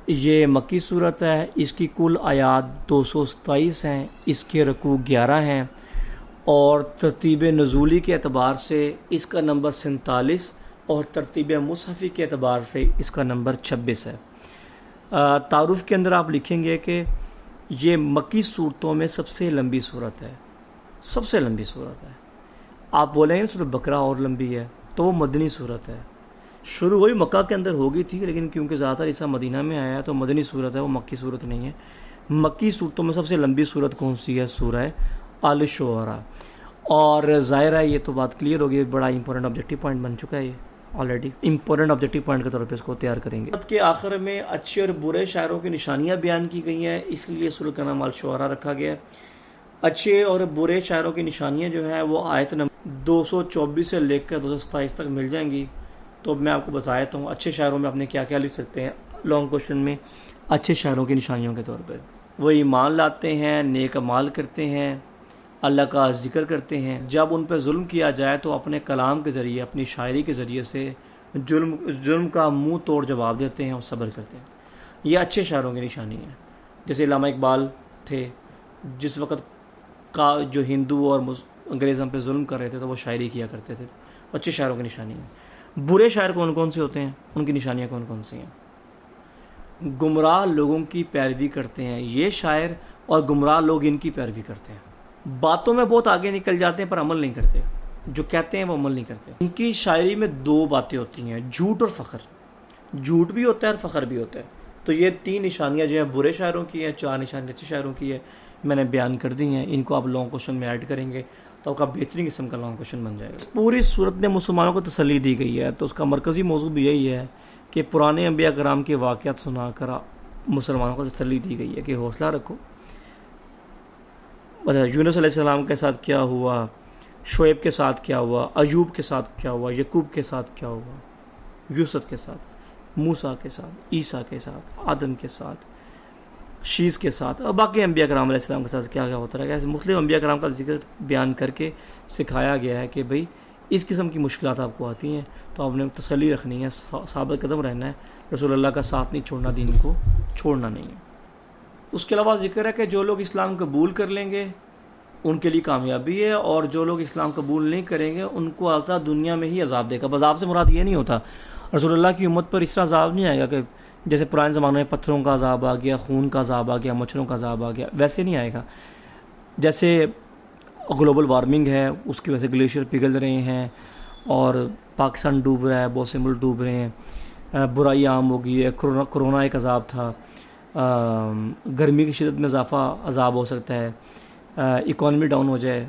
یہ مکی صورت ہے، اس کی کل آیات 227 ہیں، اس کے رکوع 11 ہیں، اور ترتیب نزولی کے اعتبار سے اس کا نمبر 47 اور ترتیب مصحفی کے اعتبار سے اس کا نمبر 26 ہے. تعارف کے اندر آپ لکھیں گے کہ یہ مکی صورتوں میں سب سے لمبی صورت ہے، سب سے لمبی صورت ہے. آپ بولیں گے سورۃ بقرہ اور لمبی ہے، تو وہ مدنی صورت ہے. شروع وہی مکہ کے اندر ہوگی تھی، لیکن کیونکہ زیادہ تر حصہ مدینہ میں آیا ہے تو مدنی صورت ہے، وہ مکی صورت نہیں ہے. مکی صورتوں میں سب سے لمبی صورت کون سی ہے؟ سورہ الشعراء. اور ظاہر ہے یہ تو بات کلیئر ہوگی، بڑا امپورٹنٹ آبجیکٹو پوائنٹ بن چکا ہے، یہ آلریڈی امپورٹنٹ آبجیکٹو پوائنٹ کے طور پہ اس کو تیار کریں گے. کے آخر میں اچھے اور برے شاعروں کی نشانیاں بیان کی گئی ہیں، اس لیے سورہ کا نام الشعراء رکھا گیا ہے. اچھے اور برے شاعروں کی نشانیاں جو ہیں وہ آیت نمبر 224 سے لے کر 227 تک مل جائیں گی. تو میں آپ کو بتا دیتا ہوں اچھے شاعروں میں آپ نے کیا کیا لکھ سکتے ہیں لانگ کوشچن میں. اچھے شاعروں کی نشانیوں کے طور پر وہ ایمان لاتے ہیں، نیک اعمال کرتے ہیں، اللہ کا ذکر کرتے ہیں، جب ان پہ ظلم کیا جائے تو اپنے کلام کے ذریعے، اپنی شاعری کے ذریعے سے جرم کا منہ توڑ جواب دیتے ہیں اور صبر کرتے ہیں. یہ اچھے شاعروں کی نشانی ہے. جیسے علامہ اقبال تھے، جس وقت کا جو ہندو اور انگریز ہم پہ ظلم کر رہے تھے تو وہ شاعری کیا کرتے تھے. اچھے شاعروں کی نشانی ہے. برے شاعر کون کون سے ہوتے ہیں، ان کی نشانیاں کون کون سی ہیں؟ گمراہ لوگوں کی پیروی کرتے ہیں. یہ شاعر اور گمراہ لوگ ان کی پیروی کرتے ہیں. باتوں میں بہت آگے نکل جاتے ہیں پر عمل نہیں کرتے، جو کہتے ہیں وہ عمل نہیں کرتے. ان کی شاعری میں دو باتیں ہوتی ہیں، جھوٹ اور فخر. جھوٹ بھی ہوتا ہے اور فخر بھی ہوتا ہے. تو یہ تین نشانیاں جو ہیں برے شاعروں کی ہیں، چار نشانیاں اچھے شاعروں کی ہے، میں نے بیان کر دی ہیں. ان کو آپ لانگ کوشچن میں ایڈ کریں گے تو آپ کا بہترین قسم کا لانگ کوشچن بن جائے گا. پوری صورت میں مسلمانوں کو تسلی دی گئی ہے، تو اس کا مرکزی موضوع بھی یہی ہے کہ پرانے انبیاء کرام کے واقعات سنا کر مسلمانوں کو تسلی دی گئی ہے کہ حوصلہ رکھو. یونس علیہ السلام کے ساتھ کیا ہوا، شعیب کے ساتھ کیا ہوا، ایوب کے ساتھ کیا ہوا، یعقوب کے ساتھ کیا ہوا، یوسف کے ساتھ، موسیٰ کے ساتھ، عیسیٰ کے ساتھ، آدم کے ساتھ، شیس کے ساتھ، اور باقی انبیاء کرام علیہ السلام کے ساتھ کیا کیا ہوتا رہا ہے. ایسے مختلف انبیاء کرام کا ذکر بیان کر کے سکھایا گیا ہے کہ بھئی اس قسم کی مشکلات آپ کو آتی ہیں تو آپ نے تسلی رکھنی ہے، ثابت قدم رہنا ہے، رسول اللہ کا ساتھ نہیں چھوڑنا، دین کو چھوڑنا نہیں ہے. اس کے علاوہ ذکر ہے کہ جو لوگ اسلام قبول کر لیں گے ان کے لیے کامیابی ہے، اور جو لوگ اسلام قبول نہیں کریں گے ان کو اللہ دنیا میں ہی عذاب دے گا. عذاب سے مراد یہ نہیں ہوتا رسول اللہ کی امت پر اس طرح عذاب نہیں آئے گا کہ جیسے پرانے زمانے میں پتھروں کا عذاب آ گیا، خون کا عذاب آ گیا، مچھروں کا عذاب آ گیا، ویسے نہیں آئے گا. جیسے گلوبل وارمنگ ہے، اس کی وجہ سے گلیشیئر پگھل رہے ہیں اور پاکستان ڈوب رہا ہے، بہت سے ملک ڈوب رہے ہیں، برائی عام ہو گئی ہے، کرونا ایک عذاب تھا، گرمی کی شدت میں اضافہ عذاب ہو سکتا ہے، اکانومی ڈاؤن ہو جائے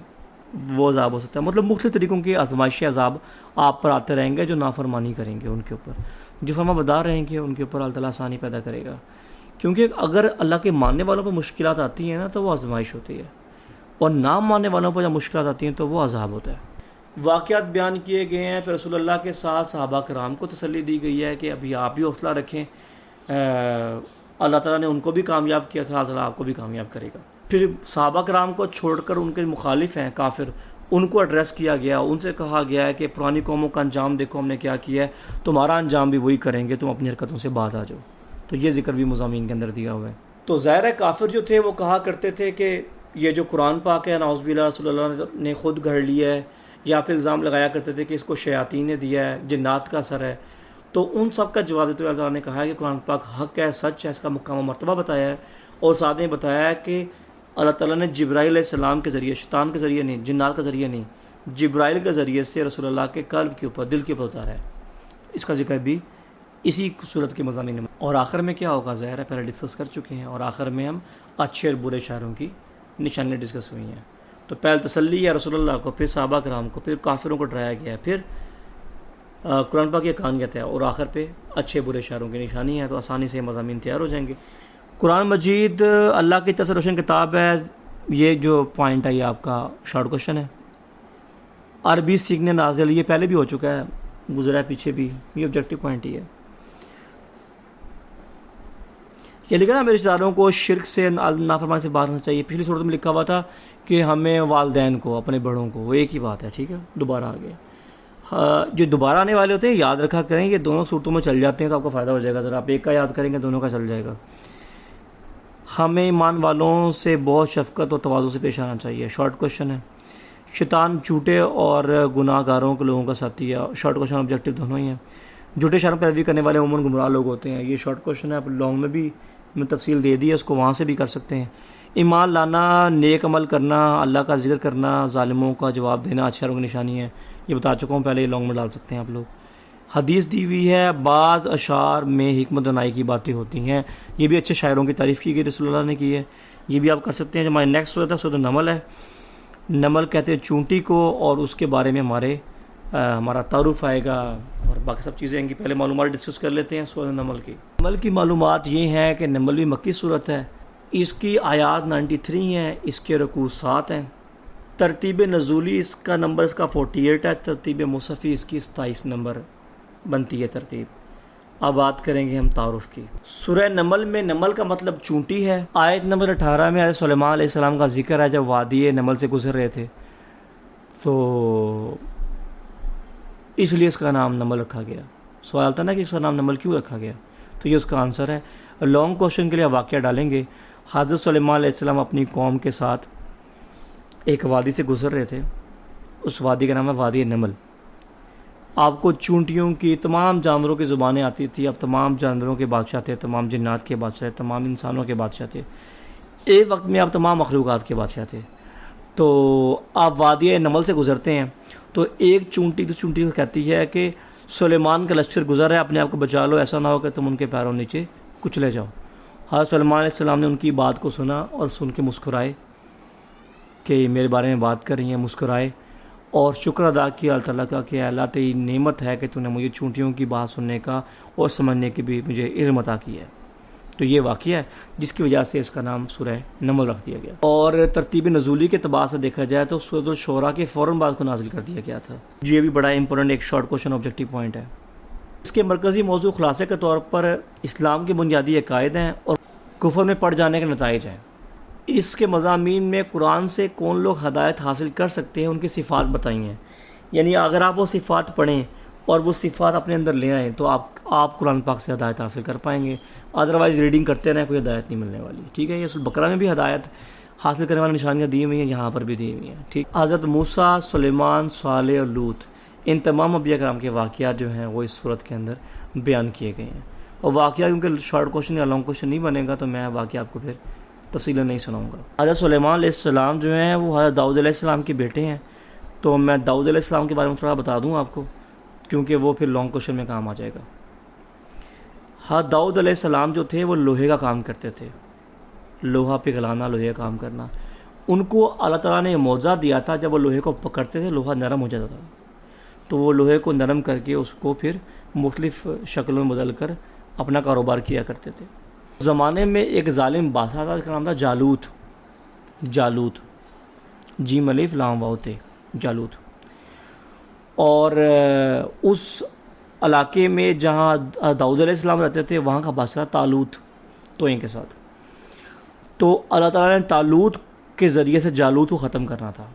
وہ عذاب ہو سکتا ہے. مطلب مختلف طریقوں کے آزمائشی عذاب آپ پر آتے رہیں گے. جو نافرمانی کریں گے ان کے اوپر، جو فرما بردار رہیں گے ان کے اوپر اللہ تعالیٰ آسانی پیدا کرے گا. کیونکہ اگر اللہ کے ماننے والوں پر مشکلات آتی ہیں نا تو وہ آزمائش ہوتی ہے، اور نام ماننے والوں پر جب مشکلات آتی ہیں تو وہ عذاب ہوتا ہے. واقعات بیان کیے گئے ہیں، پھر رسول اللہ کے ساتھ صحابہ کرام کو تسلی دی گئی ہے کہ ابھی آپ بھی حوصلہ رکھیں، اللہ تعالیٰ نے ان کو بھی کامیاب کیا تھا، اللہ تعالیٰ آپ کو بھی کامیاب کرے گا. پھر صحابہ کرام کو چھوڑ کر ان کے مخالف ہیں کافر، ان کو ایڈریس کیا گیا، ان سے کہا گیا ہے کہ پرانی قوموں کا انجام دیکھو ہم نے کیا کیا ہے، تمہارا انجام بھی وہی کریں گے، تم اپنی حرکتوں سے باز آ جاؤ. تو یہ ذکر بھی مضامین کے اندر دیا ہوا ہے. تو ظاہر ہے کافر جو تھے وہ کہا کرتے تھے کہ یہ جو قرآن پاک ہے نعوذ باللہ رسول اللہ نے خود گھڑ لیا ہے، یا پھر الزام لگایا کرتے تھے کہ اس کو شیاطین نے دیا ہے، جنات کا اثر ہے. تو ان سب کا جواب دیتے ہوئے اللہ تعالیٰ نے کہا ہے کہ قرآن پاک حق ہے، سچ ہے، اس کا مقام و مرتبہ بتایا ہے، اور ساتھ میں بتایا ہے کہ اللہ تعالیٰ نے جبرائیل علیہ السلام کے ذریعے، شیطان کے ذریعے نہیں، جنات کے ذریعے نہیں، جبرائیل کے ذریعے سے رسول اللہ کے قلب کے اوپر، دل کے اوپر اتارا ہے. اس کا ذکر بھی اسی صورت کے مضامین میں. اور آخر میں کیا ہوگا ظاہر ہے پہلے ڈسکس کر چکے ہیں، اور آخر میں ہم اچھے اور برے شاعروں کی نشانیاں ڈسکس ہوئی ہیں. تو پہلے تسلی ہے رسول اللہ کو، پھر صحابہ کرام کو، پھر کافروں کو ڈرایا گیا ہے، پھر قرآن پاک کی کہانیت ہے، اور آخر پہ اچھے برے شاعروں کی نشانی ہے. تو آسانی سے مضامین تیار ہو جائیں گے. قرآن مجید اللہ کی طرف سے روشن کتاب ہے، یہ جو پوائنٹ ہے یہ آپ کا شارٹ کوشچن ہے. عربی سیکھنے نازل، یہ پہلے بھی ہو چکا ہے، گزرا ہے پیچھے بھی، یہ آبجیکٹو پوائنٹ ہی ہے. یہ لکھا نا میرے رشتہ داروں کو شرک سے نافرمانی سے باہر ہونا چاہیے. پچھلی صورت میں لکھا ہوا تھا کہ ہمیں والدین کو، اپنے بڑوں کو، وہ ایک ہی بات ہے. ٹھیک ہے، دوبارہ آ گیا. جو دوبارہ آنے والے ہوتے ہیں یاد رکھا کریں، یہ دونوں صورتوں میں چل جاتے ہیں تو آپ کو فائدہ ہو جائے گا. ذرا آپ ایک کا یاد کریں گے دونوں کا چل جائے گا. ہمیں ایمان والوں سے بہت شفقت اور تواضع سے پیش آنا چاہیے. شارٹ کوشچن ہے. شیطان جھوٹے اور گناہ گاروں کے لوگوں کا ساتھی ہے. شارٹ کوشچن آبجیکٹو دونوں ہی ہیں. جھوٹے اشاروں پر پیروی کرنے والے عموماً گمراہ لوگ ہوتے ہیں. یہ شارٹ کوشچن ہے. آپ لانگ میں بھی میں تفصیل دے دی ہے، اس کو وہاں سے بھی کر سکتے ہیں. ایمان لانا، نیک عمل کرنا، اللہ کا ذکر کرنا، ظالموں کا جواب دینا اچھے لوگوں کی نشانی ہے. یہ بتا چکا ہوں پہلے، یہ لانگ میں ڈال سکتے ہیں آپ لوگ. حدیث دی ہوئی ہے، بعض اشعار میں حکمت دانائی کی باتیں ہوتی ہیں. یہ بھی اچھے شاعروں کی تعریف کی گئی، رسول اللہ نے کی ہے. یہ بھی آپ کر سکتے ہیں. جو ہماری نیکسٹ صورت ہے سورۃ النمل ہے. نمل کہتے ہیں چونٹی کو، اور اس کے بارے میں ہمارا تعارف آئے گا اور باقی سب چیزیں ہیں. پہلے معلومات ڈسکس کر لیتے ہیں سورۃ النمل کی. نمل کی معلومات یہ ہیں کہ نمل بھی مکی صورت ہے. اس کی آیات 93 ہیں، اس کے رکوع 7 ہیں. ترتیب نزولی اس کا نمبر اس کا 48 ہے. ترتیب مصحفی اس کی 27 نمبر بنتی ہے ترتیب. اب بات کریں گے ہم تعارف کی. سورہ نمل میں نمل کا مطلب چونٹی ہے. آیت نمبر 18 میں حضرت سلیمان علیہ السلام کا ذکر ہے جب وادی نمل سے گزر رہے تھے، تو اس لیے اس کا نام نمل رکھا گیا. سوال تھا نا کہ اس کا نام نمل کیوں رکھا گیا، تو یہ اس کا آنسر ہے. لانگ کوشچن کے لیے واقعہ ڈالیں گے. حضرت سلیمان علیہ السلام اپنی قوم کے ساتھ ایک وادی سے گزر رہے تھے. اس وادی کا نام ہے وادی نمل. آپ کو چونٹیوں کی، تمام جانوروں کی زبانیں آتی تھی. اب تمام جانوروں کے بادشاہ تھے، تمام جنات کے بادشاہ تھے، تمام انسانوں کے بادشاہ تھے. ایک وقت میں آپ تمام مخلوقات کے بادشاہ تھے. تو آپ وادی نمل سے گزرتے ہیں تو ایک چونٹی تو چونٹی کو کہتی ہے کہ سلیمان کا لشکر گزر ہے، اپنے آپ کو بچا لو، ایسا نہ ہو کہ تم ان کے پیروں نیچے کچلے جاؤ. حضرت سلیمان علیہ السلام نے ان کی بات کو سنا اور سن کے مسکرائے کہ میرے بارے میں بات کر رہی ہیں. مسکرائے اور شکر ادا کیا اللہ تعالیٰ کا کہ اللہ تیری نعمت ہے کہ تو نے مجھے چونٹیوں کی بات سننے کا اور سمجھنے کی بھی مجھے علم عطا کیا ہے. تو یہ واقعہ ہے جس کی وجہ سے اس کا نام سورہ نمل رکھ دیا گیا. اور ترتیب نزولی کے اعتبار سے دیکھا جائے تو سورۃ الشعراء کے فوراً بعد کو نازل کر دیا گیا تھا. یہ بھی بڑا امپورٹنٹ ایک شارٹ کوشچن آبجیکٹو پوائنٹ ہے. اس کے مرکزی موضوع خلاصے کے طور پر اسلام کے بنیادی عقائد ہیں اور کفر میں پڑ جانے کے نتائج ہیں. اس کے مضامین میں قرآن سے کون لوگ ہدایت حاصل کر سکتے ہیں، ان کی صفات بتائی ہیں. یعنی اگر آپ وہ صفات پڑھیں اور وہ صفات اپنے اندر لے آئیں تو آپ قرآن پاک سے ہدایت حاصل کر پائیں گے. ادروائز ریڈنگ کرتے رہیں کوئی ہدایت نہیں ملنے والی. ٹھیک ہے، یہ سورۃ بقرہ میں بھی ہدایت حاصل کرنے والی نشانیاں دی ہوئی ہیں، یہاں پر بھی دی ہوئی ہیں. ٹھیک، حضرت موسیٰ، سلیمان، صالح اور لوط، ان تمام انبیاء کرام کے واقعات جو ہیں وہ اس صورت کے اندر بیان کیے گئے ہیں. اور واقعہ کیونکہ شارٹ کوشچن یا لانگ کوشچن نہیں بنے گا تو میں واقعہ آپ کو پھر تفصیل نہیں سناؤں گا. حضرت سلیمان علیہ السلام جو ہیں وہ حضرت داؤد علیہ السلام کے بیٹے ہیں. تو میں داؤد علیہ السلام کے بارے میں تھوڑا بتا دوں آپ کو، کیونکہ وہ پھر لانگ کوشچن میں کام آ جائے گا. حضرت داؤد علیہ السلام جو تھے وہ لوہے کا کام کرتے تھے. لوہا پگھلانا، لوہے کا کام کرنا. ان کو اللہ تعالیٰ نے معجزہ دیا تھا، جب وہ لوہے کو پکڑتے تھے لوہا نرم ہو جاتا تھا. تو وہ لوہے کو نرم کر کے اس کو پھر مختلف شکلوں میں بدل کر اپنا کاروبار کیا کرتے تھے. زمانے میں ایک ظالم بادشاہ تھا، اس کا نام تھا جالوت. جیم الف لام واو تے، جالوت. اور اس علاقے میں جہاں داؤد علیہ السلام رہتے تھے وہاں کا بادشاہ طالوت توئیں کے ساتھ. تو اللہ تعالیٰ نے طالوت کے ذریعے سے جالوت کو ختم کرنا تھا.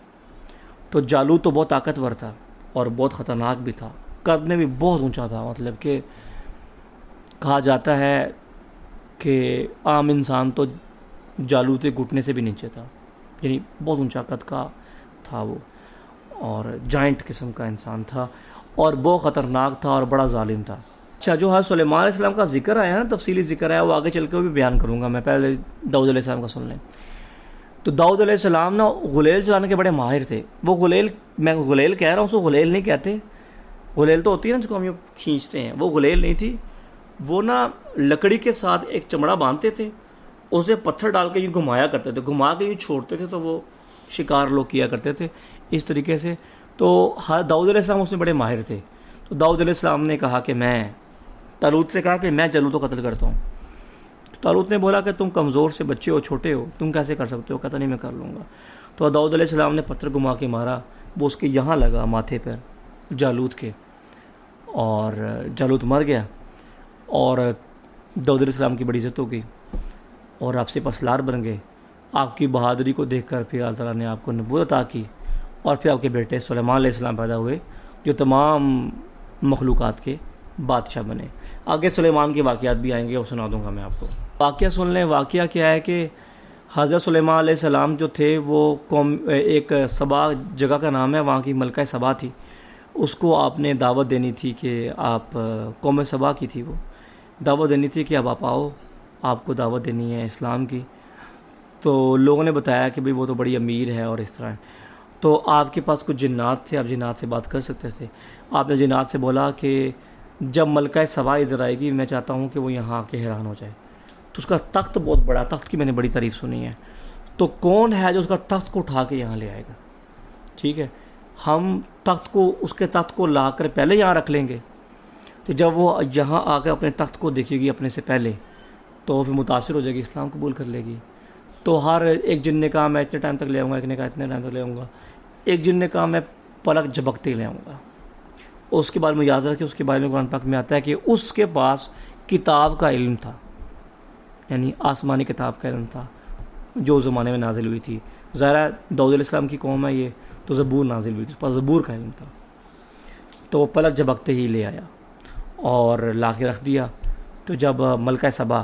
تو جالوت تو بہت طاقتور تھا اور بہت خطرناک بھی تھا، قد میں بھی بہت اونچا تھا. مطلب کہ کہا جاتا ہے کہ عام انسان تو جالوت کے گھٹنے سے بھی نیچے تھا، یعنی بہت اونچا قد کا تھا وہ، اور جائنٹ قسم کا انسان تھا اور بہت خطرناک تھا اور بڑا ظالم تھا. اچھا، جو حضرت سلیمان علیہ السلام کا ذکر آیا نا، تفصیلی ذکر آیا، وہ آگے چل کے بھی بیان کروں گا. میں پہلے داؤد علیہ السلام کا سن لیں. تو داؤد علیہ السلام نا غلیل چلانے کے بڑے ماہر تھے. وہ غلیل، میں غلیل کہہ رہا ہوں، اس کو غلیل نہیں کہتے. غلیل تو ہوتی ہے نا جس کو ہم یہ کھینچتے ہیں، وہ غلیل نہیں تھی. وہ نا لکڑی کے ساتھ ایک چمڑا باندھتے تھے، اسے پتھر ڈال کے یوں گھمایا کرتے تھے، گھما کے یوں چھوڑتے تھے، تو وہ شکار لوگ کیا کرتے تھے اس طریقے سے. تو داؤد علیہ السلام اس میں بڑے ماہر تھے. تو داؤد علیہ السلام نے کہا کہ میں طالوت سے کہا کہ میں جالوت کو قتل کرتا ہوں. طالوت نے بولا کہ تم کمزور سے بچے ہو، چھوٹے ہو، تم کیسے کر سکتے ہو؟ کہتا نہیں میں کر لوں گا۔ تو داؤد علیہ السلام نے پتھر گھما کے مارا، وہ اس کے یہاں لگا ماتھے پر جالوت کے، اور جالوت مر گیا، اور داؤد علیہ السلام کی بڑی عزت ہو گئی اور آپ سے پسلار بن گئے۔ آپ کی بہادری کو دیکھ کر پھر اللہ تعالیٰ نے آپ کو نبوت عطا کی، اور پھر آپ کے بیٹے سلیمان علیہ السلام پیدا ہوئے جو تمام مخلوقات کے بادشاہ بنے۔ آگے سلیمان کے واقعات بھی آئیں گے، وہ سنا دوں گا میں آپ کو۔ واقعہ سن لیں۔ واقعہ کیا ہے کہ حضرت سلیمان علیہ السلام جو تھے وہ ایک سبا جگہ کا نام ہے، وہاں کی ملکہ سبا تھی، اس کو آپ نے دعوت دینی تھی کہ آپ، قوم سبا کی تھی، وہ دعوت دینی تھی کہ اب آپ آؤ، آپ کو دعوت دینی ہے اسلام کی۔ تو لوگوں نے بتایا کہ بھئی وہ تو بڑی امیر ہے اور اس طرح ہے، تو آپ کے پاس کچھ جنات تھے، آپ جنات سے بات کر سکتے تھے۔ آپ نے جنات سے بولا کہ جب ملکہ سبا ادھر آئے گی میں چاہتا ہوں کہ وہ یہاں آ کے حیران ہو جائے۔ تو اس کا تخت بہت بڑا، تخت کی میں نے بڑی تعریف سنی ہے، تو کون ہے جو اس کا تخت کو اٹھا کے یہاں لے آئے گا؟ ٹھیک ہے، ہم تخت کو، اس کے تخت کو لا کر پہلے یہاں رکھ لیں گے، تو جب وہ یہاں آ کے اپنے تخت کو دیکھے گی اپنے سے پہلے تو پھر متاثر ہو جائے گی، اسلام قبول کر لے گی۔ تو ہر ایک جن نے کہا میں اتنے ٹائم تک لے آؤں گا، ایک نے کہا اتنے ٹائم تک لے آؤں گا، ایک جن نے کہا میں پلک جھپکتے ہی لے آؤں گا۔ اس کے بارے میں یاد رکھیں، اس کے بارے میں قرآن پاک میں آتا ہے کہ اس کے پاس کتاب کا علم تھا، یعنی آسمانی کتاب کا علم تھا جو زمانے میں نازل ہوئی تھی۔ ظاہر ہے داؤد علیہ السلام کی قوم ہے یہ، تو زبور نازل ہوئی تھی، اس پاس زبور کا علم تھا، تو وہ پلک جھپکتے ہی لے آیا اور لا کے رکھ دیا۔ تو جب ملکہ سبا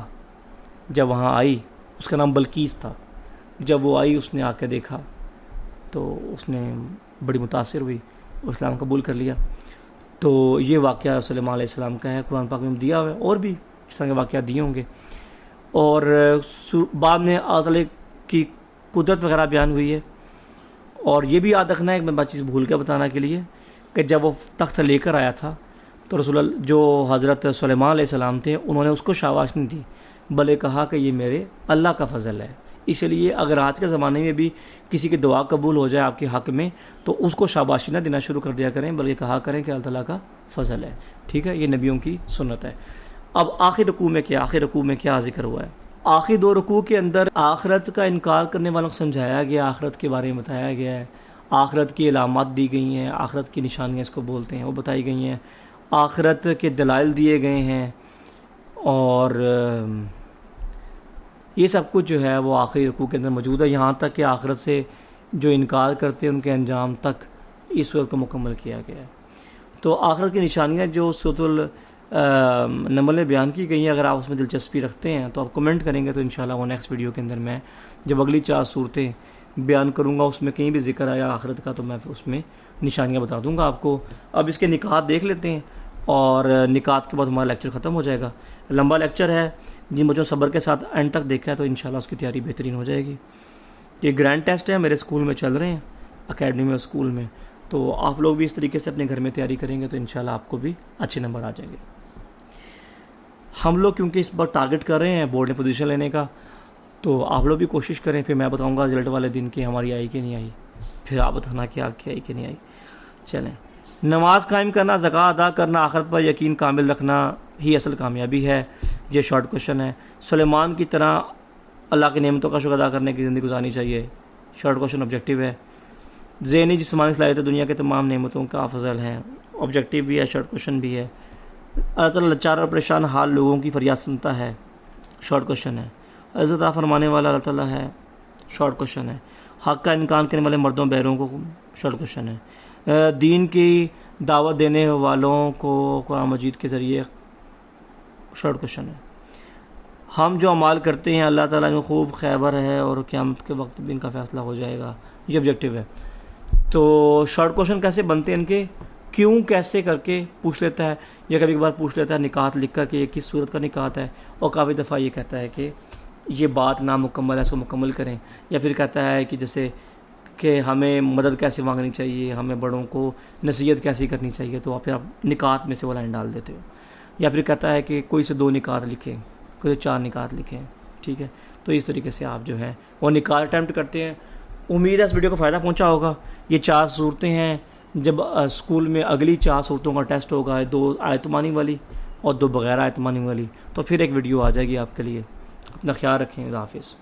جب وہاں آئی، اس کا نام بلقیس تھا، جب وہ آئی اس نے آ کے دیکھا تو اس نے بڑی متاثر ہوئی، اسلام قبول کر لیا۔ تو یہ واقعہ سلیمان علیہ السلام کا ہے، قرآن پاک میں دیا ہوا ہے، اور بھی اس طرح کے واقعات دیے ہوں گے۔ اور بعد میں اللہ تعالیٰ کی قدرت وغیرہ بیان ہوئی ہے۔ اور یہ بھی یاد رکھنا ہے، میں بات چیز بھول کے بتانا کے لیے، کہ جب وہ تخت لے کر آیا تھا تو رسول اللہ جو حضرت سلیمان علیہ السلام تھے انہوں نے اس کو شاباش نہیں دی، بلکہ کہا کہ یہ میرے اللہ کا فضل ہے۔ اس لیے اگر آج کے زمانے میں بھی کسی کی دعا قبول ہو جائے آپ کے حق میں تو اس کو شاباشی نہ دینا شروع کر دیا کریں، بلکہ کہا کریں کہ اللہ تعالیٰ کا فضل ہے۔ ٹھیک ہے، یہ نبیوں کی سنت ہے۔ اب آخر رکوع میں کیا ذکر ہوا ہے؟ آخری دو رکوع کے اندر آخرت کا انکار کرنے والوں کو سمجھایا گیا، آخرت کے بارے میں بتایا گیا ہے، آخرت کی علامات دی گئی ہیں، آخرت کی نشانیاں اس کو بولتے ہیں وہ بتائی گئی ہیں، آخرت کے دلائل دیے گئے ہیں، اور یہ سب کچھ جو ہے وہ آخری رکوع کے اندر موجود ہے، یہاں تک کہ آخرت سے جو انکار کرتے ہیں ان کے انجام تک اس صورت کو مکمل کیا گیا ہے۔ تو آخرت کی نشانیاں جو سورۃ النمل میں بیان کی گئی ہیں، اگر آپ اس میں دلچسپی رکھتے ہیں تو آپ کمنٹ کریں گے تو انشاءاللہ وہ نیکسٹ ویڈیو کے اندر میں جب اگلی 4 صورتیں بیان کروں گا اس میں کہیں بھی ذکر آیا آخرت کا تو میں اس میں نشانیاں بتا دوں گا آپ کو۔ اب اس کے نکات دیکھ لیتے ہیں اور نکات کے بعد ہمارا لیکچر ختم ہو جائے گا۔ لمبا لیکچر ہے، جن بچوں صبر کے ساتھ اینڈ تک دیکھا ہے تو انشاءاللہ اس کی تیاری بہترین ہو جائے گی۔ یہ گرینڈ ٹیسٹ ہے، میرے اسکول میں چل رہے ہیں، اکیڈمی میں، اسکول میں، تو آپ لوگ بھی اس طریقے سے اپنے گھر میں تیاری کریں گے تو انشاءاللہ آپ کو بھی اچھے نمبر آ جائیں گے۔ ہم لوگ کیونکہ اس بار ٹارگٹ کر رہے ہیں بورڈ میں پوزیشن لینے کا، تو آپ لوگ بھی کوشش کریں، پھر میں بتاؤں گا رزلٹ والے دن کہ ہماری آئی کہ نہیں آئی، پھر آپ بتانا کہ آپ کی آئی کہ نہیں آئی۔ چلیں، نماز قائم کرنا، زکوٰۃ ادا کرنا، آخرت پر یقین کامل رکھنا ہی اصل کامیابی ہے۔ یہ شارٹ کوشچن ہے۔ سلیمان کی طرح اللہ کی نعمتوں کا شکر ادا کرنے کی زندگی گزارنی چاہیے، شارٹ کوشچن آبجیکٹیو ہے۔ ذہنی جسمانی صلاحیت دنیا کے تمام نعمتوں کا افضل ہے، آبجیکٹیو بھی ہے، شارٹ کوشچن بھی ہے۔ اللہ تعالیٰ لاچار اور پریشان حال لوگوں کی فریاد سنتا ہے، شارٹ کوشچن ہے۔ عزت عطا فرمانے والا اللہ تعالیٰ ہے، شارٹ کوشچن ہے۔ حق کا انکار کرنے والے مردوں بیروں کو، شارٹ کوشچن ہے۔ دین کی دعوت دینے والوں کو قرآن مجید کے ذریعے، شارٹ کوشچن ہے۔ ہم جو اعمال کرتے ہیں اللہ تعالیٰ میں خوب خیبر ہے اور قیامت کے وقت بھی ان کا فیصلہ ہو جائے گا، یہ آبجیکٹیو ہے۔ تو شارٹ کوشچن کیسے بنتے ہیں ان کے؟ کیوں کیسے کر کے پوچھ لیتا ہے، یا کبھی کبھار پوچھ لیتا ہے نکات لکھ کر کہ یہ کس صورت کا نکات ہے، اور کافی دفعہ یہ کہتا ہے کہ یہ بات نامکمل ہے، اس کو مکمل کریں، یا پھر کہتا ہے کہ جیسے کہ ہمیں مدد کیسے مانگنی چاہیے، ہمیں بڑوں کو نصیحت کیسی کرنی چاہیے، تو پھر آپ نکات میں سے وہ لائن ڈال دیتے ہو۔ یا پھر کہتا ہے کہ کوئی سے 2 نکات لکھیں، کوئی سے 4 نکات لکھیں، ٹھیک ہے۔ تو اس طریقے سے آپ جو ہے وہ نکات اٹیمپٹ کرتے ہیں۔ امید ہے اس ویڈیو کو فائدہ پہنچا ہوگا۔ یہ 4 صورتیں ہیں، جب اسکول میں اگلی 4 صورتوں کا ٹیسٹ ہوگا، 2 آیت مانی والی اور 2 بغیر آیت مانی والی، تو پھر ایک ویڈیو آ جائے گی آپ کے لیے۔ اپنا خیال رکھیں، اللہ حافظ۔